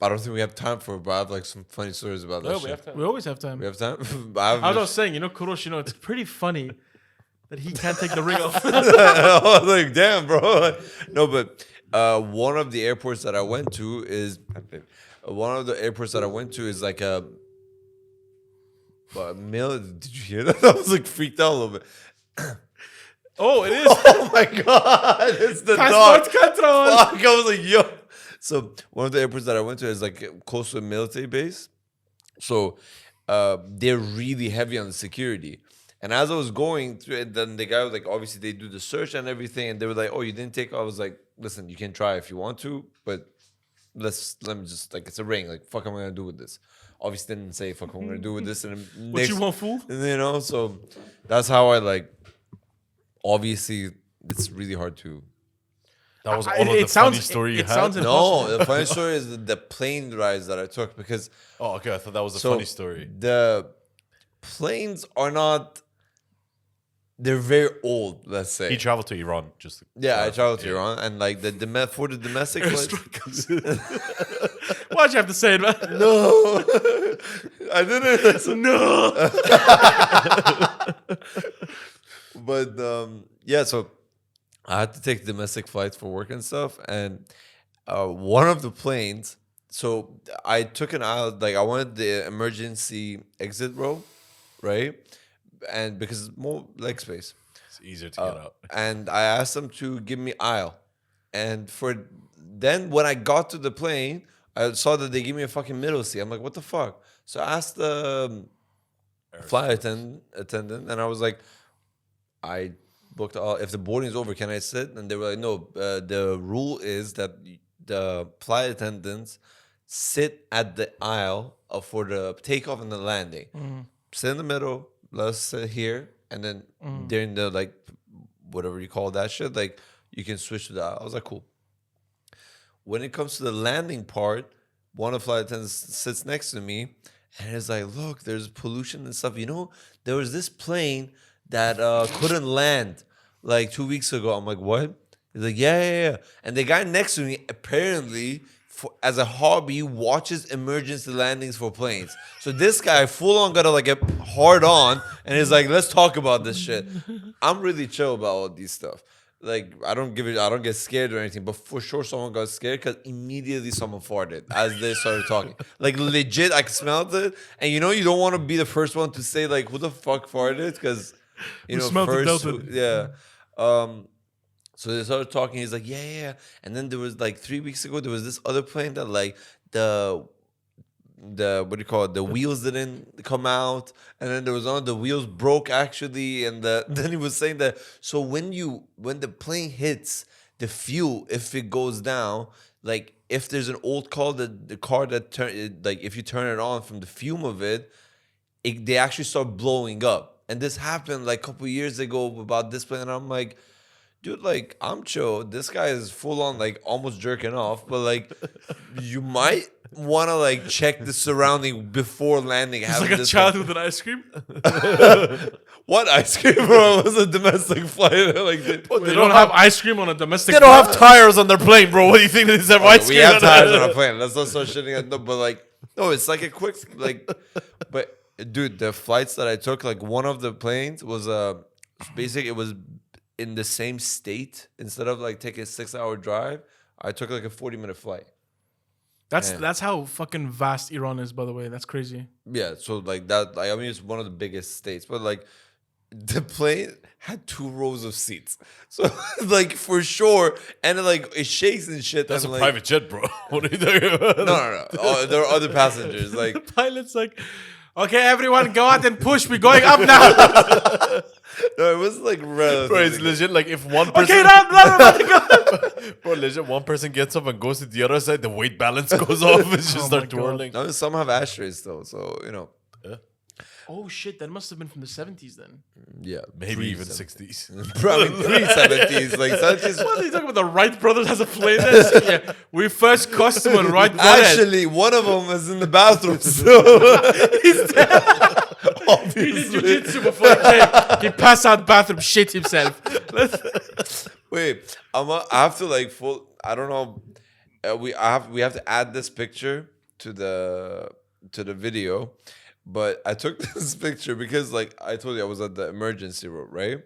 [SPEAKER 1] I don't think we have time for it, but I have like some funny stories about that.
[SPEAKER 3] No,
[SPEAKER 1] shit.
[SPEAKER 3] we have time.
[SPEAKER 2] We always have time.
[SPEAKER 1] We have time.
[SPEAKER 2] I was saying, Kurosh, it's pretty funny that he can't take the ring off.
[SPEAKER 1] I was like, damn, bro. No, but one of the airports that I went to is like a mill. Did you hear that? I was like freaked out a little bit.
[SPEAKER 2] Oh, it is.
[SPEAKER 1] Oh my god, it's the dog.
[SPEAKER 2] Passport control.
[SPEAKER 1] Fuck, I was like, yo. So one of the airports that I went to is like close to a military base. So they're really heavy on the security. And as I was going through it, then the guy was like, obviously they do the search and everything. And they were like, oh, you didn't take. I was like, listen, you can try if you want to, but let me just like, it's a ring. Like, fuck, I'm gonna do with this. Obviously didn't say fuck, I'm gonna do with this. And
[SPEAKER 2] What you want, fool?
[SPEAKER 1] so that's how I like. Obviously, it's really hard to.
[SPEAKER 3] That was all
[SPEAKER 2] It
[SPEAKER 3] of the
[SPEAKER 2] sounds-
[SPEAKER 3] funny story you
[SPEAKER 2] it
[SPEAKER 3] had.
[SPEAKER 2] sounds
[SPEAKER 1] No, the funny story is the plane rides that I took because
[SPEAKER 3] Oh, okay. I thought that was a
[SPEAKER 1] so
[SPEAKER 3] funny story.
[SPEAKER 1] the planes are not. They're very old. Let's say.
[SPEAKER 3] He traveled to Iran. Just to
[SPEAKER 1] Yeah, I traveled to
[SPEAKER 3] Yeah.
[SPEAKER 1] Iran and like for the domestic flights.
[SPEAKER 2] Why'd you have to say it, man?
[SPEAKER 1] No, I didn't.
[SPEAKER 2] No.
[SPEAKER 1] But yeah, so I had to take domestic flights for work and stuff, and one of the planes. So I took an aisle, like I wanted the emergency exit row, right? And because it's more leg space.
[SPEAKER 3] It's easier to get out.
[SPEAKER 1] And I asked them to give me aisle. And then when I got to the plane, I saw that they gave me a fucking middle seat. I'm like, what the fuck? So I asked the flight attendant, and I was like, I booked all. If the boarding is over, can I sit? And they were like, no. The rule is that the flight attendants sit at the aisle for the takeoff and the landing. Sit in the middle. Let's sit here, and then during the like whatever you call that shit, like you can switch to the aisle. I was like, cool. When it comes to the landing part, one of the flight attendants sits next to me, and it's like, look, there's pollution and stuff. There was this plane that couldn't land like 2 weeks ago. I'm like, what? He's like, yeah. And the guy next to me apparently, as a hobby, watches emergency landings for planes. So this guy full on got like a hard on, and he's like, let's talk about this shit. I'm really chill about all these stuff. Like I don't get scared or anything, but for sure someone got scared because immediately someone farted as they started talking. Like legit, I smelled it, and you don't want to be the first one to say like, who the fuck farted? Because
[SPEAKER 2] smelled it, dealt it.
[SPEAKER 1] yeah. So they started talking. He's like, yeah. And then there was like 3 weeks ago, there was this other plane that like the what do you call it? The wheels didn't come out, and then there was one of the wheels broke actually, and then he was saying that so when the plane hits the fuel, if it goes down, like if there's an old car that like if you turn it on from the fume of it, they actually start blowing up. And this happened like a couple years ago about this plane, and I'm like, dude, like I'm chill. This guy is full on like almost jerking off, but like you might want to like check the surrounding before landing.
[SPEAKER 2] It's like a child with an ice cream.
[SPEAKER 1] What ice cream, bro? It was a domestic flight. Like
[SPEAKER 2] They don't have ice cream on a domestic.
[SPEAKER 3] They don't have tires on their plane, bro. What do you think they have ice
[SPEAKER 1] we
[SPEAKER 3] cream?
[SPEAKER 1] have tires on our plane. Let's not start shitting at them. But like, no, it's like a quick like. But dude, the flights that I took, like one of the planes was basically it was in the same state. Instead of like taking a 6-hour drive, I took like a 40-minute flight.
[SPEAKER 2] That's how fucking vast Iran is, by the way. That's crazy.
[SPEAKER 1] Yeah, so like that, like, I mean, it's one of the biggest states, but like the plane had 2 rows of seats, so like for sure, and like it shakes and shit.
[SPEAKER 3] That's a
[SPEAKER 1] like,
[SPEAKER 3] private jet, bro. What are you talking about?
[SPEAKER 1] No. Oh, there are other passengers. Like
[SPEAKER 2] The pilot's like, okay, everyone, go out and push. We're going up now.
[SPEAKER 1] no, it was like relatively.
[SPEAKER 3] Bro, it's legit like if one person,
[SPEAKER 2] Okay, run.
[SPEAKER 3] bro, legit one person gets up and goes to the other side, the weight balance goes off and just
[SPEAKER 2] Oh my
[SPEAKER 3] start
[SPEAKER 2] God.
[SPEAKER 3] twirling.
[SPEAKER 1] No, some have ashtrays though, so you know.
[SPEAKER 2] Oh shit, that must have been from the 70s then.
[SPEAKER 1] Yeah,
[SPEAKER 3] Maybe even
[SPEAKER 1] 370s.
[SPEAKER 3] 60s.
[SPEAKER 1] Probably 370s, like 70s.
[SPEAKER 2] What are you talking about? The Wright brothers has a plane there? Yeah, we first customer Wright brothers.
[SPEAKER 1] Actually, one of them is in the bathroom still.
[SPEAKER 2] He did jiu-jitsu before he came. He passed out bathroom, shit himself.
[SPEAKER 1] Wait, I have to like full. I don't know. We have to add this picture to the video, but I took this picture because like I told you I was at the emergency room, right?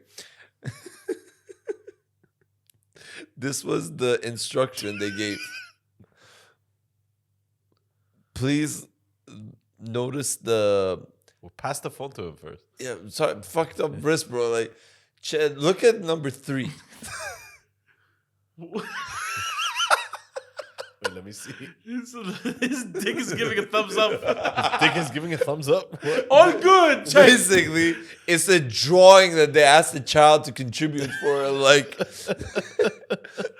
[SPEAKER 1] This was the instruction they gave. Please notice the.
[SPEAKER 3] We'll pass the phone to him first.
[SPEAKER 1] Yeah, sorry, fucked up wrist, bro. Like, look at number 3.
[SPEAKER 3] Wait, let me see.
[SPEAKER 2] His dick is giving a thumbs up.
[SPEAKER 3] Dick is giving a thumbs up. What?
[SPEAKER 2] All good. Check.
[SPEAKER 1] Basically, it's a drawing that they asked the child to contribute for, like,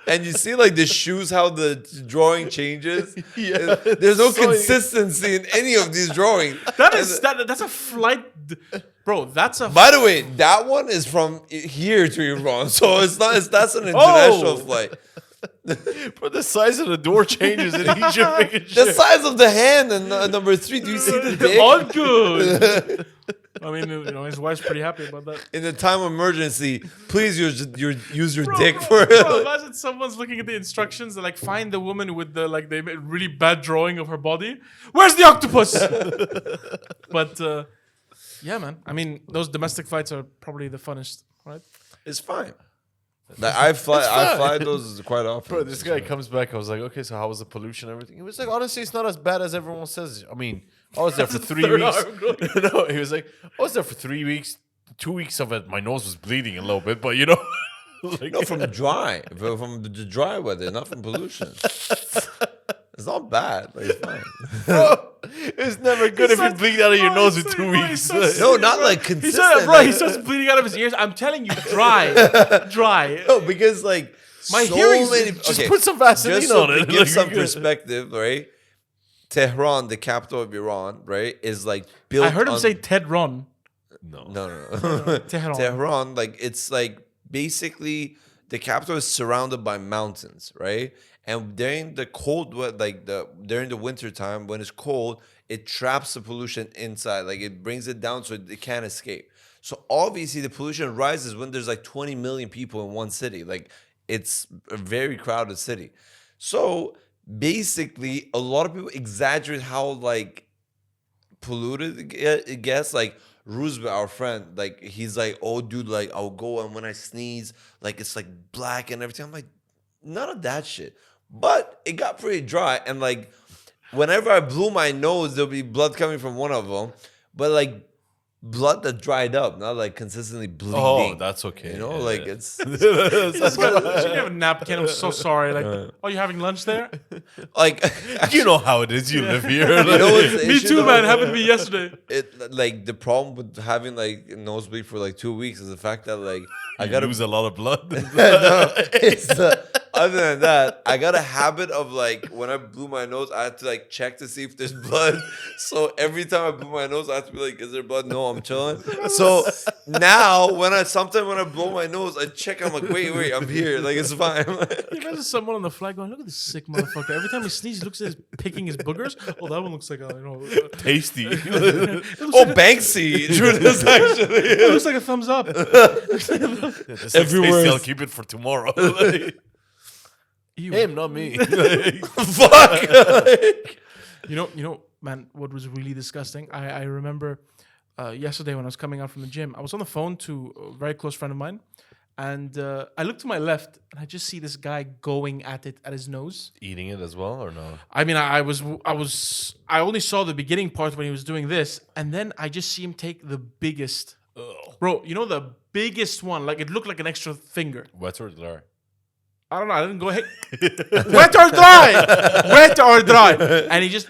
[SPEAKER 1] and you see, like, the shoes, how the drawing changes.
[SPEAKER 3] Yeah,
[SPEAKER 1] There's no
[SPEAKER 3] so-
[SPEAKER 1] consistency in any of these drawings.
[SPEAKER 2] That's a flight, bro. That's a.
[SPEAKER 1] By the way, that one is from here to Iran, so that's an international flight.
[SPEAKER 3] Bro, the size of the door changes in Egypt.
[SPEAKER 1] The size of the hand and number 3. Do you see the dick?
[SPEAKER 2] All good. I mean, you know, his wife's pretty happy about that.
[SPEAKER 1] In the time of emergency, please use your
[SPEAKER 2] Bro,
[SPEAKER 1] dick
[SPEAKER 2] bro,
[SPEAKER 1] for
[SPEAKER 2] bro,
[SPEAKER 1] it.
[SPEAKER 2] imagine someone's looking at the instructions. They like find the woman with the like they made really bad drawing of her body. Where's the octopus? But yeah, man. I mean, those domestic flights are probably the funnest, right?
[SPEAKER 1] It's fine. Like, I fly those quite often.
[SPEAKER 3] Bro, this guy comes back. I was like, okay, so how was the pollution and everything? He was like, honestly, it's not as bad as everyone says. I mean, I was there for 3
[SPEAKER 2] third
[SPEAKER 3] weeks.
[SPEAKER 2] arm going.
[SPEAKER 3] No, he was like, I was there for 3 weeks. 2 weeks of it, my nose was bleeding a little bit, but you know. Like,
[SPEAKER 1] No, from the dry weather, not from pollution. It's not bad. Like, it's fine.
[SPEAKER 3] bro, it's never good if you bleed out of your nose in 2 weeks.
[SPEAKER 1] No, not like
[SPEAKER 2] He
[SPEAKER 1] consistent.
[SPEAKER 2] started, bro. He
[SPEAKER 1] like-
[SPEAKER 2] starts bleeding out of his ears. I'm telling you, dry.
[SPEAKER 1] No, because like
[SPEAKER 2] My
[SPEAKER 1] so
[SPEAKER 2] hearing's-
[SPEAKER 1] many.
[SPEAKER 3] Just
[SPEAKER 1] okay,
[SPEAKER 3] put some Vaseline
[SPEAKER 1] just so
[SPEAKER 3] on
[SPEAKER 1] to
[SPEAKER 3] it.
[SPEAKER 1] give
[SPEAKER 3] Like,
[SPEAKER 1] some
[SPEAKER 3] you're good.
[SPEAKER 1] perspective, right? Tehran, the capital of Iran, right, is like built.
[SPEAKER 2] I heard him
[SPEAKER 1] on-
[SPEAKER 2] say Ted Ron.
[SPEAKER 3] No.
[SPEAKER 1] No.
[SPEAKER 2] Tehran.
[SPEAKER 1] Tehran, like it's like basically the capital is surrounded by mountains, right? And during the cold, during the winter time when it's cold, it traps the pollution inside, like it brings it down so it can't escape. So obviously the pollution rises when there's like 20 million people in one city. Like it's a very crowded city. So basically, a lot of people exaggerate how like polluted it gets. Like Roosevelt, our friend, like he's like, oh dude, like I'll go and when I sneeze, like it's like black and everything. I'm like, none of that shit. But it got pretty dry, and like whenever I blew my nose, there'll be blood coming from one of them, but like blood that dried up, not like consistently bleeding.
[SPEAKER 3] Oh, that's okay.
[SPEAKER 1] You know,
[SPEAKER 3] Yeah,
[SPEAKER 1] like
[SPEAKER 3] yeah.
[SPEAKER 1] it's
[SPEAKER 2] Should you have a napkin? I'm so sorry. Like, oh, you having lunch there?
[SPEAKER 1] like
[SPEAKER 3] You know how it is. You live here.
[SPEAKER 1] You know what's the
[SPEAKER 2] Me
[SPEAKER 1] issue,
[SPEAKER 2] too,
[SPEAKER 1] though?
[SPEAKER 2] man. Happened to me yesterday.
[SPEAKER 1] It like the problem with having like nosebleed for like 2 weeks is the fact that like I
[SPEAKER 3] You
[SPEAKER 1] gotta
[SPEAKER 3] lose a lot of blood.
[SPEAKER 1] no, it's other than that, I got a habit of like when I blew my nose, I had to like check to see if there's blood. So every time I blew my nose, I have to be like, "Is there blood?" No, I'm chilling. So now sometimes when I blow my nose, I check. I'm like, "Wait, I'm here. Like it's fine."
[SPEAKER 2] You imagine someone on the flag going, "Look at this sick motherfucker." Every time he sneezes, he looks at his picking his boogers. Oh, that one looks like a
[SPEAKER 3] Tasty.
[SPEAKER 1] Oh, Banksy, Judas actually.
[SPEAKER 2] it looks like a thumbs up.
[SPEAKER 3] Everywhere. I'll keep it for tomorrow.
[SPEAKER 2] Ew.
[SPEAKER 3] Him, not me.
[SPEAKER 1] Fuck.
[SPEAKER 2] You know, man, what was really disgusting? I remember yesterday when I was coming out from the gym. I was on the phone to a very close friend of mine, and I look to my left and I just see this guy going at it at his nose.
[SPEAKER 3] Eating it as well or no?
[SPEAKER 2] I mean, I only saw the beginning part when he was doing this, and then I just see him take the biggest, bro. You know the biggest one, like it looked like an extra finger.
[SPEAKER 3] Wet or dry?
[SPEAKER 2] I don't know. I didn't go hey, wet or dry, wet or dry, and he just.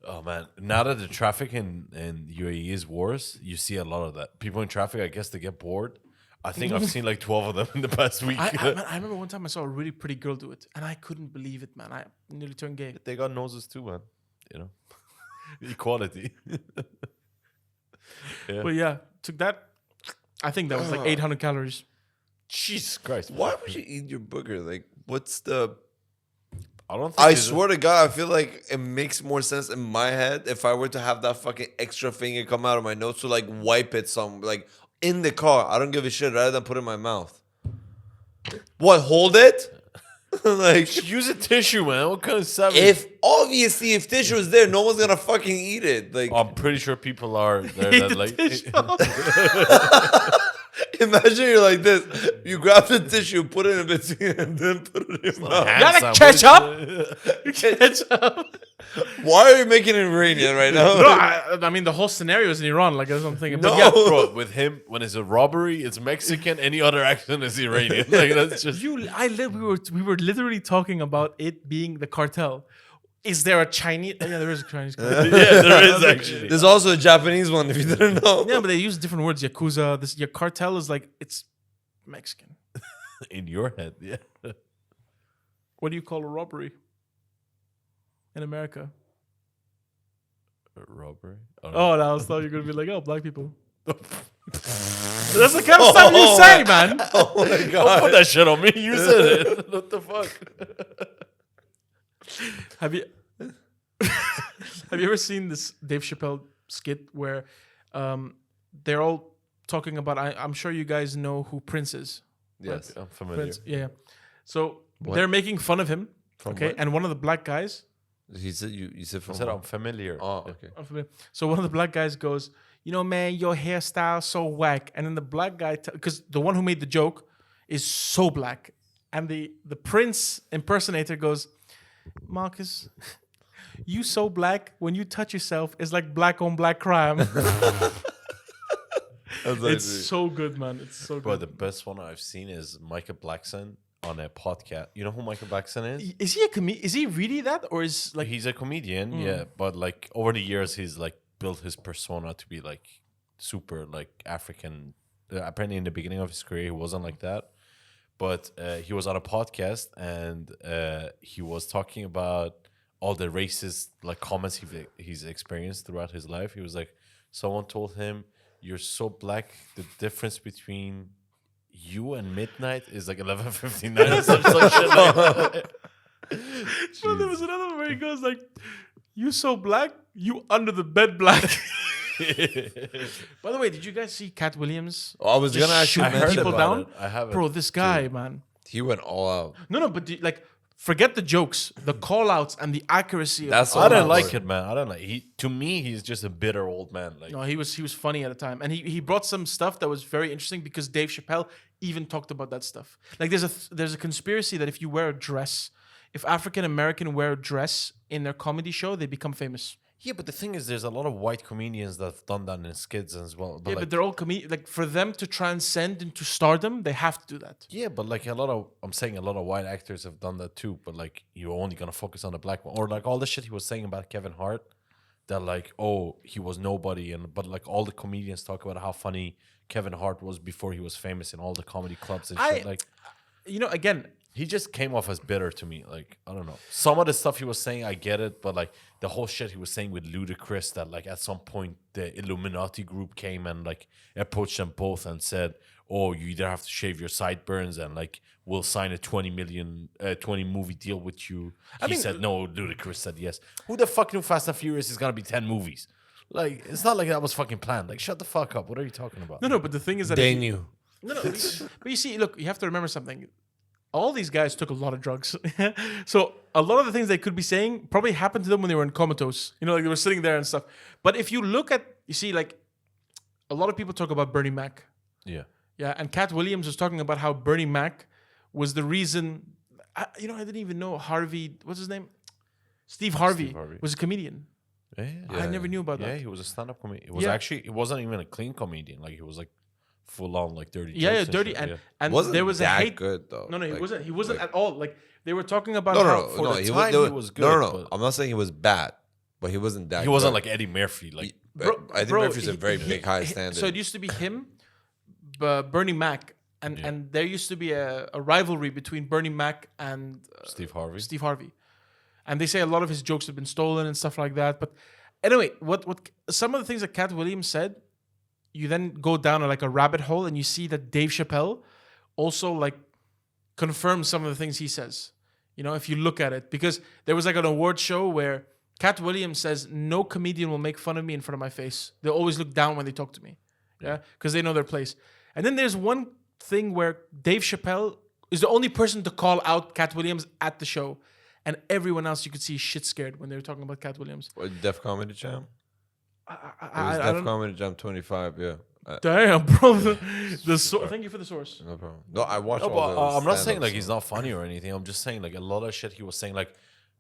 [SPEAKER 3] Oh man! Now that the traffic in UAE is worse, you see a lot of that. People in traffic, I guess, they get bored. I think I've seen like 12 of them in the past week.
[SPEAKER 2] I remember one time I saw a really pretty girl do it, and I couldn't believe it, man. I nearly turned gay.
[SPEAKER 3] They got noses too, man. You know, equality. Yeah.
[SPEAKER 2] But yeah, took that. I think that was like 800 calories.
[SPEAKER 3] Jesus Christ!
[SPEAKER 1] Why would you eat your booger? Like, what's the?
[SPEAKER 3] I don't. Think
[SPEAKER 1] I swear to God, I feel like it makes more sense in my head if I were to have that fucking extra finger come out of my nose to like wipe it like in the car. I don't give a shit rather than put it in my mouth. What? Hold it? Like
[SPEAKER 3] use a tissue, man. What kind of savage?
[SPEAKER 1] If tissue is there, no one's gonna fucking eat it. Like
[SPEAKER 3] I'm pretty sure people are there that like.
[SPEAKER 1] Imagine you're like this. You grab the tissue, put it in between, and then put it in your mouth.
[SPEAKER 2] Gotta catch up.
[SPEAKER 1] Why are you making it Iranian right now?
[SPEAKER 2] No, I mean the whole scenario is in Iran. Like that's what I'm thinking.
[SPEAKER 1] No.
[SPEAKER 2] But yeah,
[SPEAKER 3] Bro, with him, when it's a robbery, it's Mexican. Any other accent is Iranian. Like that's just.
[SPEAKER 2] we were literally talking about it being the cartel. Is there a Chinese? Yeah, there is a Chinese cartel.
[SPEAKER 3] Yeah, there is actually.
[SPEAKER 1] There's also a Japanese one if you didn't know.
[SPEAKER 2] Yeah, but they use different words. Yakuza. Your cartel is like it's Mexican.
[SPEAKER 3] In your head, yeah.
[SPEAKER 2] What do you call a robbery in America?
[SPEAKER 3] A robbery?
[SPEAKER 2] Oh, I was thought you were gonna be like, oh, black people. That's the kind of stuff you say, man.
[SPEAKER 1] Oh my
[SPEAKER 3] Don't
[SPEAKER 1] God.
[SPEAKER 3] put that shit on me. You said it. What the fuck?
[SPEAKER 2] Have you ever seen this Dave Chappelle skit where they're all talking about? I'm sure you guys know who Prince is.
[SPEAKER 1] Yes.
[SPEAKER 3] I'm familiar.
[SPEAKER 2] Prince, yeah. So they're making fun of him. Okay,
[SPEAKER 3] what?
[SPEAKER 2] and one of the black guys.
[SPEAKER 1] He said you said
[SPEAKER 3] I
[SPEAKER 1] from
[SPEAKER 3] said
[SPEAKER 1] what?
[SPEAKER 3] I'm familiar.
[SPEAKER 1] Oh, okay.
[SPEAKER 2] I'm familiar. So one of the black guys goes, you know, man, your hairstyle so whack. And then the black guy, because the one who made the joke is so black, and the Prince impersonator goes, Marcus, you so black when you touch yourself, it's like black on black crime. It's so good, man. It's so
[SPEAKER 3] Bro,
[SPEAKER 2] good.
[SPEAKER 3] the best one I've seen is Michael Blackson on a podcast. You know who Michael Blackson is?
[SPEAKER 2] Is he a Is he really that, or is like
[SPEAKER 3] He's a comedian, yeah. But like over the years, he's like built his persona to be like super like African. Apparently, in the beginning of his career, he wasn't like that. But he was on a podcast and he was talking about all the racist like comments he's experienced throughout his life. He was like, someone told him, "You're so black. The difference between you and midnight is like 11:59." Some shit like that.
[SPEAKER 2] Bro, there was another one where he goes like, "You so black, you under the bed black." By the way, did you guys see Katt Williams?
[SPEAKER 1] Oh, I was gonna actually
[SPEAKER 2] shoot
[SPEAKER 1] mention
[SPEAKER 2] people
[SPEAKER 1] about
[SPEAKER 2] down.
[SPEAKER 1] it.
[SPEAKER 3] I haven't.
[SPEAKER 2] Bro, this guy, man.
[SPEAKER 1] He went all out.
[SPEAKER 2] No, but forget the jokes, the call outs, and the accuracy.
[SPEAKER 1] That's
[SPEAKER 2] of
[SPEAKER 3] I
[SPEAKER 1] all
[SPEAKER 3] don't
[SPEAKER 1] about
[SPEAKER 3] like it, man. I don't like. To me, he's just a bitter old man. Like
[SPEAKER 2] No, he was funny at the time, and he brought some stuff that was very interesting because Dave Chappelle even talked about that stuff. Like there's a conspiracy that if you wear a dress, if African American wear a dress in their comedy show, they become famous.
[SPEAKER 3] yeah, but the thing is, there's a lot of white comedians that've done that in skits as well. But
[SPEAKER 2] Yeah,
[SPEAKER 3] like,
[SPEAKER 2] but they're all like for them to transcend into stardom, they have to do that.
[SPEAKER 3] yeah, but like a lot of white actors have done that too. But like, you're only gonna focus on the black one, or like all the shit he was saying about Kevin Hart, that like, oh, he was nobody, but like all the comedians talk about how funny Kevin Hart was before he was famous in all the comedy clubs and shit. Like,
[SPEAKER 2] Again,
[SPEAKER 3] he just came off as bitter to me. Like, I don't know. Some of the stuff he was saying, I get it, but like the whole shit he was saying with Ludacris, that like at some point the Illuminati group came and like approached them both and said, "Oh, you either have to shave your sideburns and like we'll sign a 20 movie deal with you." He said no. Ludacris said yes. Who the fuck knew Fast and Furious is gonna be 10 movies? Like, it's not like that was fucking planned. Like, shut the fuck up. What are you talking about?
[SPEAKER 2] no. But the thing is that
[SPEAKER 1] They
[SPEAKER 2] if you-
[SPEAKER 1] knew.
[SPEAKER 2] No, but you see, look, you have to remember something. All these guys took a lot of drugs. So a lot of the things they could be saying probably happened to them when they were in comatose. Like they were sitting there and stuff. But if you look at, you see, like a lot of people talk about Bernie Mac.
[SPEAKER 3] Yeah.
[SPEAKER 2] Yeah, and Katt Williams was talking about how Bernie Mac was the reason. I didn't even know Harvey. What's his name? Steve Harvey was a comedian.
[SPEAKER 3] Yeah.
[SPEAKER 2] I never knew about
[SPEAKER 3] Yeah,
[SPEAKER 2] that.
[SPEAKER 3] he was a stand-up comedian. It was
[SPEAKER 2] Yeah.
[SPEAKER 3] actually, it wasn't even a clean comedian. Like, he was like full on like dirty.
[SPEAKER 2] Yeah,
[SPEAKER 3] jokes
[SPEAKER 2] dirty,
[SPEAKER 3] shit.
[SPEAKER 2] and
[SPEAKER 3] Yeah.
[SPEAKER 2] and
[SPEAKER 1] Wasn't
[SPEAKER 2] there was a
[SPEAKER 1] that
[SPEAKER 2] hate.
[SPEAKER 1] good though.
[SPEAKER 2] No, he
[SPEAKER 1] Like-
[SPEAKER 2] wasn't. He wasn't
[SPEAKER 1] like-
[SPEAKER 2] at all. Like they were talking about
[SPEAKER 1] No,
[SPEAKER 2] how
[SPEAKER 1] no,
[SPEAKER 2] for
[SPEAKER 1] no.
[SPEAKER 2] the
[SPEAKER 1] He
[SPEAKER 2] time.
[SPEAKER 1] was,
[SPEAKER 3] he was good,
[SPEAKER 1] No.
[SPEAKER 3] but-
[SPEAKER 1] I'm not saying he was bad, but he wasn't that.
[SPEAKER 3] He wasn't
[SPEAKER 1] good.
[SPEAKER 3] like Eddie Murphy. Like,
[SPEAKER 1] I think Murphy's a very big high standard.
[SPEAKER 2] So it used to be him, Bernie Mac, and there used to be a rivalry between Bernie Mac and
[SPEAKER 3] Steve Harvey.
[SPEAKER 2] Steve Harvey, and they say a lot of his jokes have been stolen and stuff like that. But anyway, what some of the things that Katt Williams said, you then go down like a rabbit hole and you see that Dave Chappelle also like confirms some of the things he says. You know, if you look at it, because there was like an award show where Katt Williams says no comedian will make fun of me in front of my face. They'll always look down when they talk to me, yeah, because they know their place. And then there's one thing where Dave Chappelle is the only person to call out Katt Williams at the show, and everyone else you could see shit scared when they were talking about Katt Williams.
[SPEAKER 1] What, Def Comedy Jam? It was
[SPEAKER 2] I
[SPEAKER 1] Def
[SPEAKER 2] don't.
[SPEAKER 1] Comedy Jam 25. Yeah.
[SPEAKER 2] Damn, bro. Thank you for the source.
[SPEAKER 1] No problem. No, I watched
[SPEAKER 3] No,
[SPEAKER 1] all
[SPEAKER 3] but
[SPEAKER 1] the
[SPEAKER 3] I'm not saying
[SPEAKER 1] stand-ups,
[SPEAKER 3] like
[SPEAKER 1] so-
[SPEAKER 3] he's not funny or anything. I'm just saying like a lot of shit he was saying, like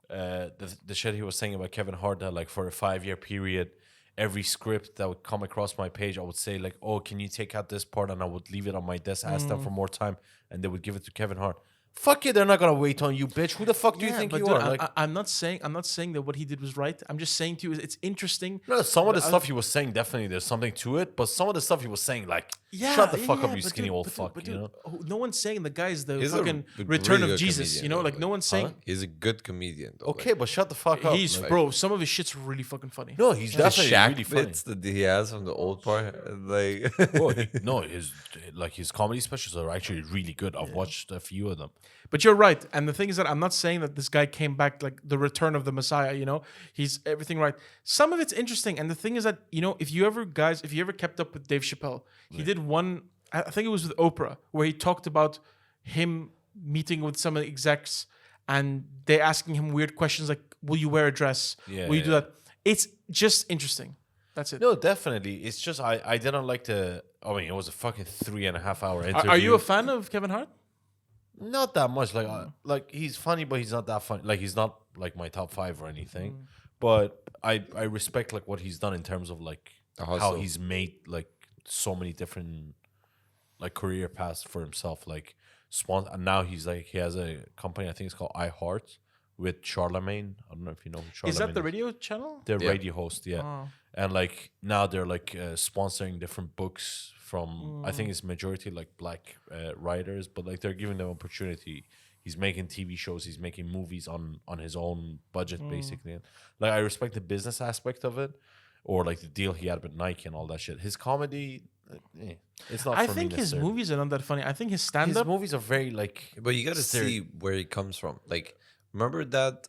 [SPEAKER 3] the shit he was saying about Kevin Hart, that like for a 5-year period, every script that would come across my page, I would say like, oh, can you take out this part? And I would leave it on my desk, ask them for more time, and they would give it to Kevin Hart. Fuck it, they're not gonna wait on you, bitch. Who the fuck do you think
[SPEAKER 2] but
[SPEAKER 3] you
[SPEAKER 2] dude,
[SPEAKER 3] are? Like,
[SPEAKER 2] I'm not saying that what he did was right. I'm just saying to you, it's interesting.
[SPEAKER 3] no, some of the stuff he was saying, definitely there's something to it, but some of the stuff he was saying, like, shut the fuck up, you
[SPEAKER 2] but
[SPEAKER 3] skinny
[SPEAKER 2] dude,
[SPEAKER 3] old
[SPEAKER 2] but dude,
[SPEAKER 3] fuck,
[SPEAKER 2] but
[SPEAKER 3] you
[SPEAKER 2] dude,
[SPEAKER 3] know?
[SPEAKER 2] no one's saying the guy's the
[SPEAKER 1] He's a
[SPEAKER 2] fucking
[SPEAKER 1] really
[SPEAKER 2] return of
[SPEAKER 1] good
[SPEAKER 2] Jesus.
[SPEAKER 1] comedian,
[SPEAKER 2] You know,
[SPEAKER 1] though,
[SPEAKER 2] like no one's saying
[SPEAKER 1] He's a good comedian. Though.
[SPEAKER 3] Okay, but shut the fuck up.
[SPEAKER 2] he's
[SPEAKER 3] like,
[SPEAKER 2] bro. Some of his shit's really fucking funny.
[SPEAKER 3] no, he's
[SPEAKER 1] the
[SPEAKER 3] definitely
[SPEAKER 1] Shaq
[SPEAKER 3] really funny.
[SPEAKER 1] bits that he has from the old part, like
[SPEAKER 3] Bro, no, his comedy specials are actually really good. I've watched a few of them.
[SPEAKER 2] But you're right. And the thing is that I'm not saying that this guy came back like the return of the Messiah, you know? He's everything right. Some of it's interesting. And the thing is that, you know, if you ever kept up with Dave Chappelle, he did one, I think it was with Oprah, where he talked about him meeting with some execs and they asking him weird questions like, will you wear a dress?
[SPEAKER 3] Yeah,
[SPEAKER 2] Will you do
[SPEAKER 3] yeah.
[SPEAKER 2] that? It's just interesting. That's it.
[SPEAKER 3] No, definitely. It's just I didn't like the. I mean, it was a fucking 3.5 hour interview.
[SPEAKER 2] Are you a fan of Kevin Hart?
[SPEAKER 3] Not that much. Like he's funny, but he's not that funny. Like he's not like my top 5 or anything. But I respect like what he's done in terms of like
[SPEAKER 1] The
[SPEAKER 3] how
[SPEAKER 1] hustle.
[SPEAKER 3] he's made like so many different like career paths for himself. Like and now he's like he has a company. I think it's called iHeart with Charlemagne. I don't know if you know who Charlemagne
[SPEAKER 2] Is that the radio channel?
[SPEAKER 3] Their
[SPEAKER 1] Yeah.
[SPEAKER 3] radio host, yeah.
[SPEAKER 2] Oh.
[SPEAKER 3] And like now they're like sponsoring different books from I think it's majority like black writers, but like they're giving them opportunity. He's making TV shows, he's making movies on his own budget basically. And, like I respect the business aspect of it, or like the deal he had with Nike and all that shit. His comedy, it's not.
[SPEAKER 2] I
[SPEAKER 3] for
[SPEAKER 2] think
[SPEAKER 3] me
[SPEAKER 2] his
[SPEAKER 3] necessarily.
[SPEAKER 2] movies are not that funny. I think his
[SPEAKER 3] His
[SPEAKER 2] stand-up.
[SPEAKER 3] movies are very like.
[SPEAKER 1] But you got to
[SPEAKER 3] Stere-
[SPEAKER 1] see where he comes from. Like, remember that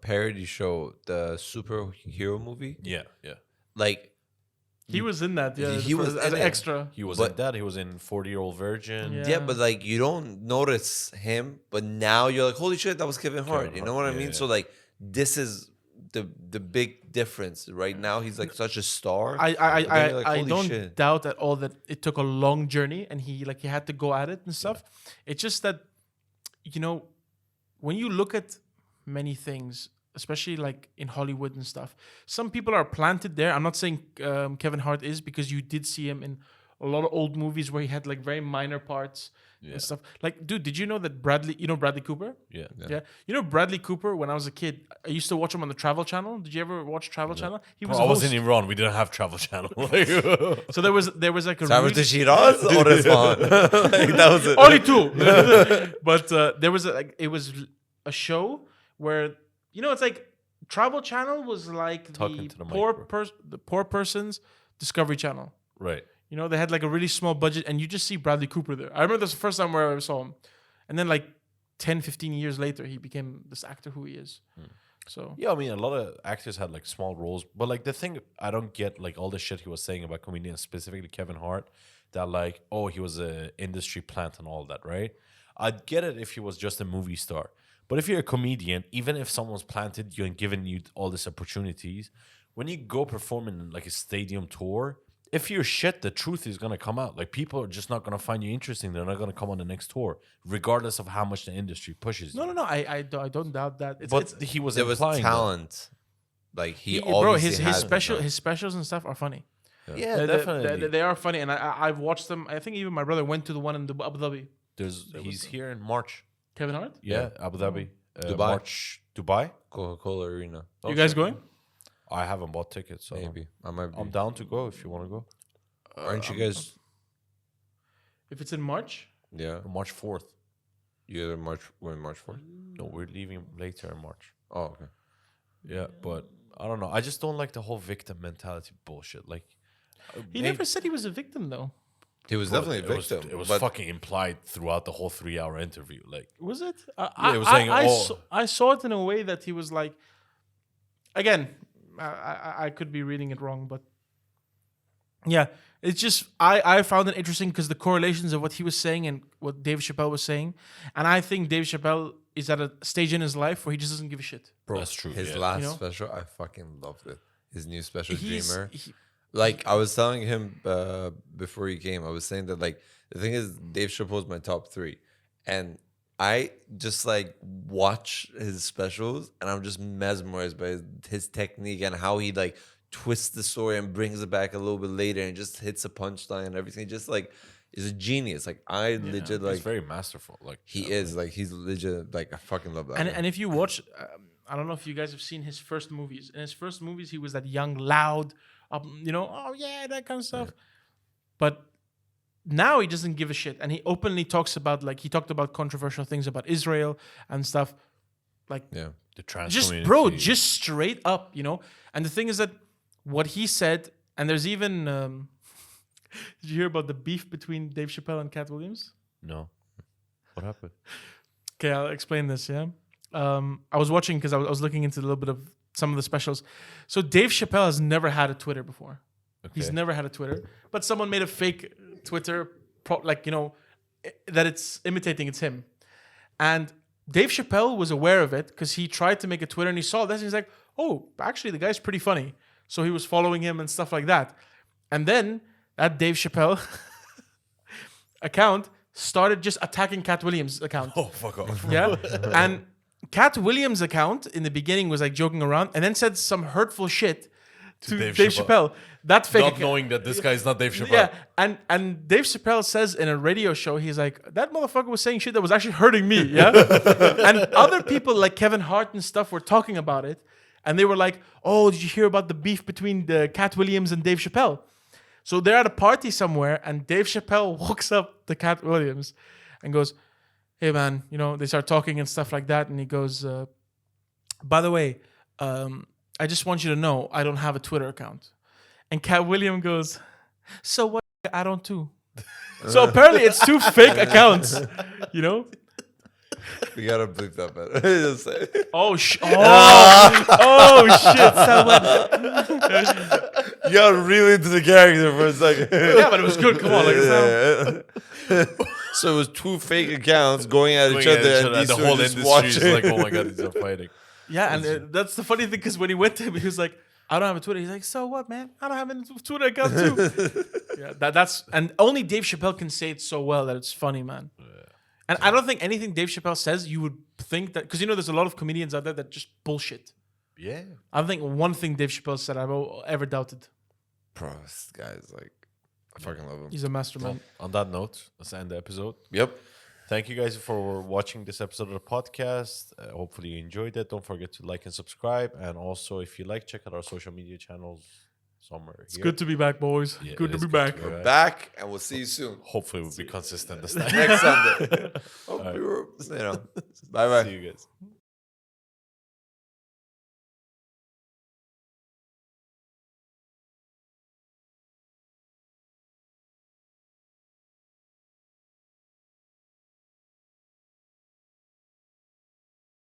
[SPEAKER 1] parody show, the superhero movie?
[SPEAKER 3] Yeah, yeah.
[SPEAKER 1] Like,
[SPEAKER 2] He was in that, yeah.
[SPEAKER 1] He was
[SPEAKER 2] as
[SPEAKER 1] in
[SPEAKER 2] an
[SPEAKER 1] it.
[SPEAKER 2] extra.
[SPEAKER 3] He was
[SPEAKER 1] But-
[SPEAKER 3] in that. He was in 40-Year-Old Virgin.
[SPEAKER 2] Yeah.
[SPEAKER 1] yeah, but like you don't notice him, but now you're like, holy shit, that was Kevin Hart. You know
[SPEAKER 3] Hart,
[SPEAKER 1] what I
[SPEAKER 3] yeah,
[SPEAKER 1] mean?
[SPEAKER 3] yeah.
[SPEAKER 1] So like, this is the big difference. Right now, he's like such a star.
[SPEAKER 2] I
[SPEAKER 1] But then you're like,
[SPEAKER 2] I
[SPEAKER 1] holy
[SPEAKER 2] don't
[SPEAKER 1] shit.
[SPEAKER 2] doubt at all that it took a long journey and he had to go at it and stuff. It's just that, you know, when you look at many things, especially like in Hollywood and stuff, some people are planted there. I'm not saying Kevin Hart is, because you did see him in a lot of old movies where he had like very minor parts and stuff. Like, dude, did you know that Bradley Cooper?
[SPEAKER 3] Yeah.
[SPEAKER 2] Yeah. You know Bradley Cooper, when I was a kid, I used to watch him on the Travel Channel. Did you ever watch Travel Channel? He was
[SPEAKER 3] I
[SPEAKER 2] a
[SPEAKER 3] wasn't
[SPEAKER 2] host.
[SPEAKER 3] even wrong. We didn't have Travel Channel.
[SPEAKER 2] So there was like a
[SPEAKER 1] Saber
[SPEAKER 2] really-
[SPEAKER 1] Shiraz or Rizwan? Like, that was it.
[SPEAKER 2] only two. But there was it was a show where, you know, it's like Travel Channel was like
[SPEAKER 3] Talking to the mic,
[SPEAKER 2] the poor person's Discovery Channel.
[SPEAKER 3] Right.
[SPEAKER 2] You know, they had like a really small budget and you just see Bradley Cooper there. I remember this the first time where I saw him. And then like 10, 15 years later, he became this actor who he is. So
[SPEAKER 3] Yeah, I mean, a lot of actors had like small roles, but like the thing I don't get, like all the shit he was saying about comedians, specifically Kevin Hart, that like, oh, he was a industry plant and all that, right? I'd get it if he was just a movie star, but if you're a comedian, even if someone's planted you and given you all these opportunities, when you go perform in like a stadium tour, if you're shit, the truth is gonna come out. Like people are just not gonna find you interesting. They're not gonna come on the next tour, regardless of how much the industry pushes you.
[SPEAKER 2] No. I don't doubt that.
[SPEAKER 3] But he was
[SPEAKER 1] There was
[SPEAKER 3] implying that.
[SPEAKER 1] talent. Like he
[SPEAKER 2] bro,
[SPEAKER 1] obviously
[SPEAKER 2] his
[SPEAKER 1] had
[SPEAKER 2] his specials and stuff are funny.
[SPEAKER 3] Yeah, definitely.
[SPEAKER 2] They are funny, and I've watched them. I think even my brother went to the one in Abu Dhabi.
[SPEAKER 3] He's here in March.
[SPEAKER 2] Kevin Hart.
[SPEAKER 3] Yeah, Abu Dhabi.
[SPEAKER 1] Dubai.
[SPEAKER 3] March, Dubai.
[SPEAKER 1] Coca-Cola Arena.
[SPEAKER 2] You guys going?
[SPEAKER 3] I haven't bought tickets, so
[SPEAKER 1] Maybe I might be.
[SPEAKER 3] I'm down to go if you want to go.
[SPEAKER 1] Aren't you guys?
[SPEAKER 2] If it's in March,
[SPEAKER 1] Yeah,
[SPEAKER 3] March 4th.
[SPEAKER 1] you're March. We're in March 4th.
[SPEAKER 3] No, we're leaving later in March.
[SPEAKER 1] Oh, okay.
[SPEAKER 3] Yeah, but I don't know. I just don't like the whole victim mentality bullshit. Like,
[SPEAKER 2] he never said he was a victim, though.
[SPEAKER 1] He was definitely a victim.
[SPEAKER 3] It was
[SPEAKER 1] but
[SPEAKER 3] fucking implied throughout the whole 3-hour interview. Like,
[SPEAKER 2] Was it?
[SPEAKER 3] it was saying,
[SPEAKER 2] I saw it in a way that he was like. Again, I could be reading it wrong, but yeah, it's just I found it interesting because the correlations of what he was saying and what Dave Chappelle was saying, and I think Dave Chappelle is at a stage in his life where he just doesn't give a shit.
[SPEAKER 1] bro,
[SPEAKER 3] That's true,
[SPEAKER 1] His
[SPEAKER 3] yeah.
[SPEAKER 1] last
[SPEAKER 2] You know?
[SPEAKER 1] special, I fucking loved it. His new special,
[SPEAKER 2] He's-
[SPEAKER 1] Dreamer.
[SPEAKER 2] he-
[SPEAKER 1] Like I was telling him before he came, I was saying that like the thing is, Dave Chappelle's my top 3, and I just like watch his specials, and I'm just mesmerized by his technique and how he like twists the story and brings it back a little bit later and just hits a punchline and everything. Just like is a genius. Like I legit like
[SPEAKER 3] he's very masterful. Like,
[SPEAKER 1] he is like he's legit like I fucking love that.
[SPEAKER 2] And
[SPEAKER 1] guy.
[SPEAKER 2] and if you watch, I don't know if you guys have seen his first movies. In his first movies, he was that young, loud, oh yeah, that kind of stuff. But now he doesn't give a shit, and he openly talks about he talked about controversial things about Israel and stuff. Like
[SPEAKER 1] yeah.
[SPEAKER 3] the trans
[SPEAKER 2] just
[SPEAKER 3] community.
[SPEAKER 2] just straight up, And the thing is that what he said, and there's even did you hear about the beef between Dave Chappelle and Katt Williams?
[SPEAKER 3] No. What happened?
[SPEAKER 2] Okay, I'll explain this. Yeah, I was watching because I was looking into a little bit of some of the specials. So Dave Chappelle has never had a Twitter before. He's never had a Twitter, but someone made a fake Twitter, that it's imitating it's him. And Dave Chappelle was aware of it because he tried to make a Twitter and he saw this and he's like, oh, actually the guy's pretty funny. So he was following him and stuff like that. And then that Dave Chappelle account started just attacking Katt Williams' account.
[SPEAKER 3] Oh, fuck off.
[SPEAKER 2] Yeah. And Katt Williams' account in the beginning was like joking around and then said some hurtful shit to Dave Chappelle. That fake
[SPEAKER 3] Not knowing that this guy is not Dave Chappelle.
[SPEAKER 2] Yeah, and Dave Chappelle says in a radio show, he's like, that motherfucker was saying shit that was actually hurting me, yeah? And other people like Kevin Hart and stuff were talking about it, and they were like, oh, did you hear about the beef between the Katt Williams and Dave Chappelle? So they're at a party somewhere, and Dave Chappelle walks up to Katt Williams and goes, hey man, they start talking and stuff like that, and he goes, by the way, I just want you to know I don't have a Twitter account. And Katt Williams goes, so what? I don't too. So apparently it's 2 fake accounts,
[SPEAKER 1] We gotta bleep that better.
[SPEAKER 2] Oh shit!
[SPEAKER 1] You got really into the character for a second.
[SPEAKER 2] Yeah, but it was good. Come on,
[SPEAKER 1] So it was 2 fake accounts going at each other, and these
[SPEAKER 3] the
[SPEAKER 1] two
[SPEAKER 3] whole
[SPEAKER 1] were just
[SPEAKER 3] industry is
[SPEAKER 1] watching.
[SPEAKER 3] like, oh my god, these are fighting.
[SPEAKER 2] Yeah, and that's the funny thing because when he went to him, he was like, I don't have a Twitter. He's like, so what, man? I don't have a Twitter account too. Yeah, that's and only Dave Chappelle can say it so well that it's funny, man. Yeah. And I don't think anything Dave Chappelle says you would think that because there's a lot of comedians out there that just bullshit.
[SPEAKER 3] Yeah.
[SPEAKER 2] I don't think one thing Dave Chappelle said I've ever doubted.
[SPEAKER 1] Bro, this guy's like, I fucking love him.
[SPEAKER 2] He's a mastermind.
[SPEAKER 3] On that note, let's end the episode.
[SPEAKER 1] Yep.
[SPEAKER 3] Thank you guys for watching this episode of the podcast. Hopefully you enjoyed it. Don't forget to like and subscribe. And also, if you like, check out our social media channels somewhere
[SPEAKER 2] It's
[SPEAKER 3] here.
[SPEAKER 2] good to be back, boys.
[SPEAKER 3] Yeah,
[SPEAKER 2] good
[SPEAKER 3] it
[SPEAKER 2] to
[SPEAKER 3] is
[SPEAKER 2] be
[SPEAKER 3] good
[SPEAKER 2] back.
[SPEAKER 3] to be
[SPEAKER 1] We're back, and we'll see you soon.
[SPEAKER 3] Hopefully we'll be consistent this time.
[SPEAKER 1] Next Sunday. Bye bye.
[SPEAKER 3] See you guys.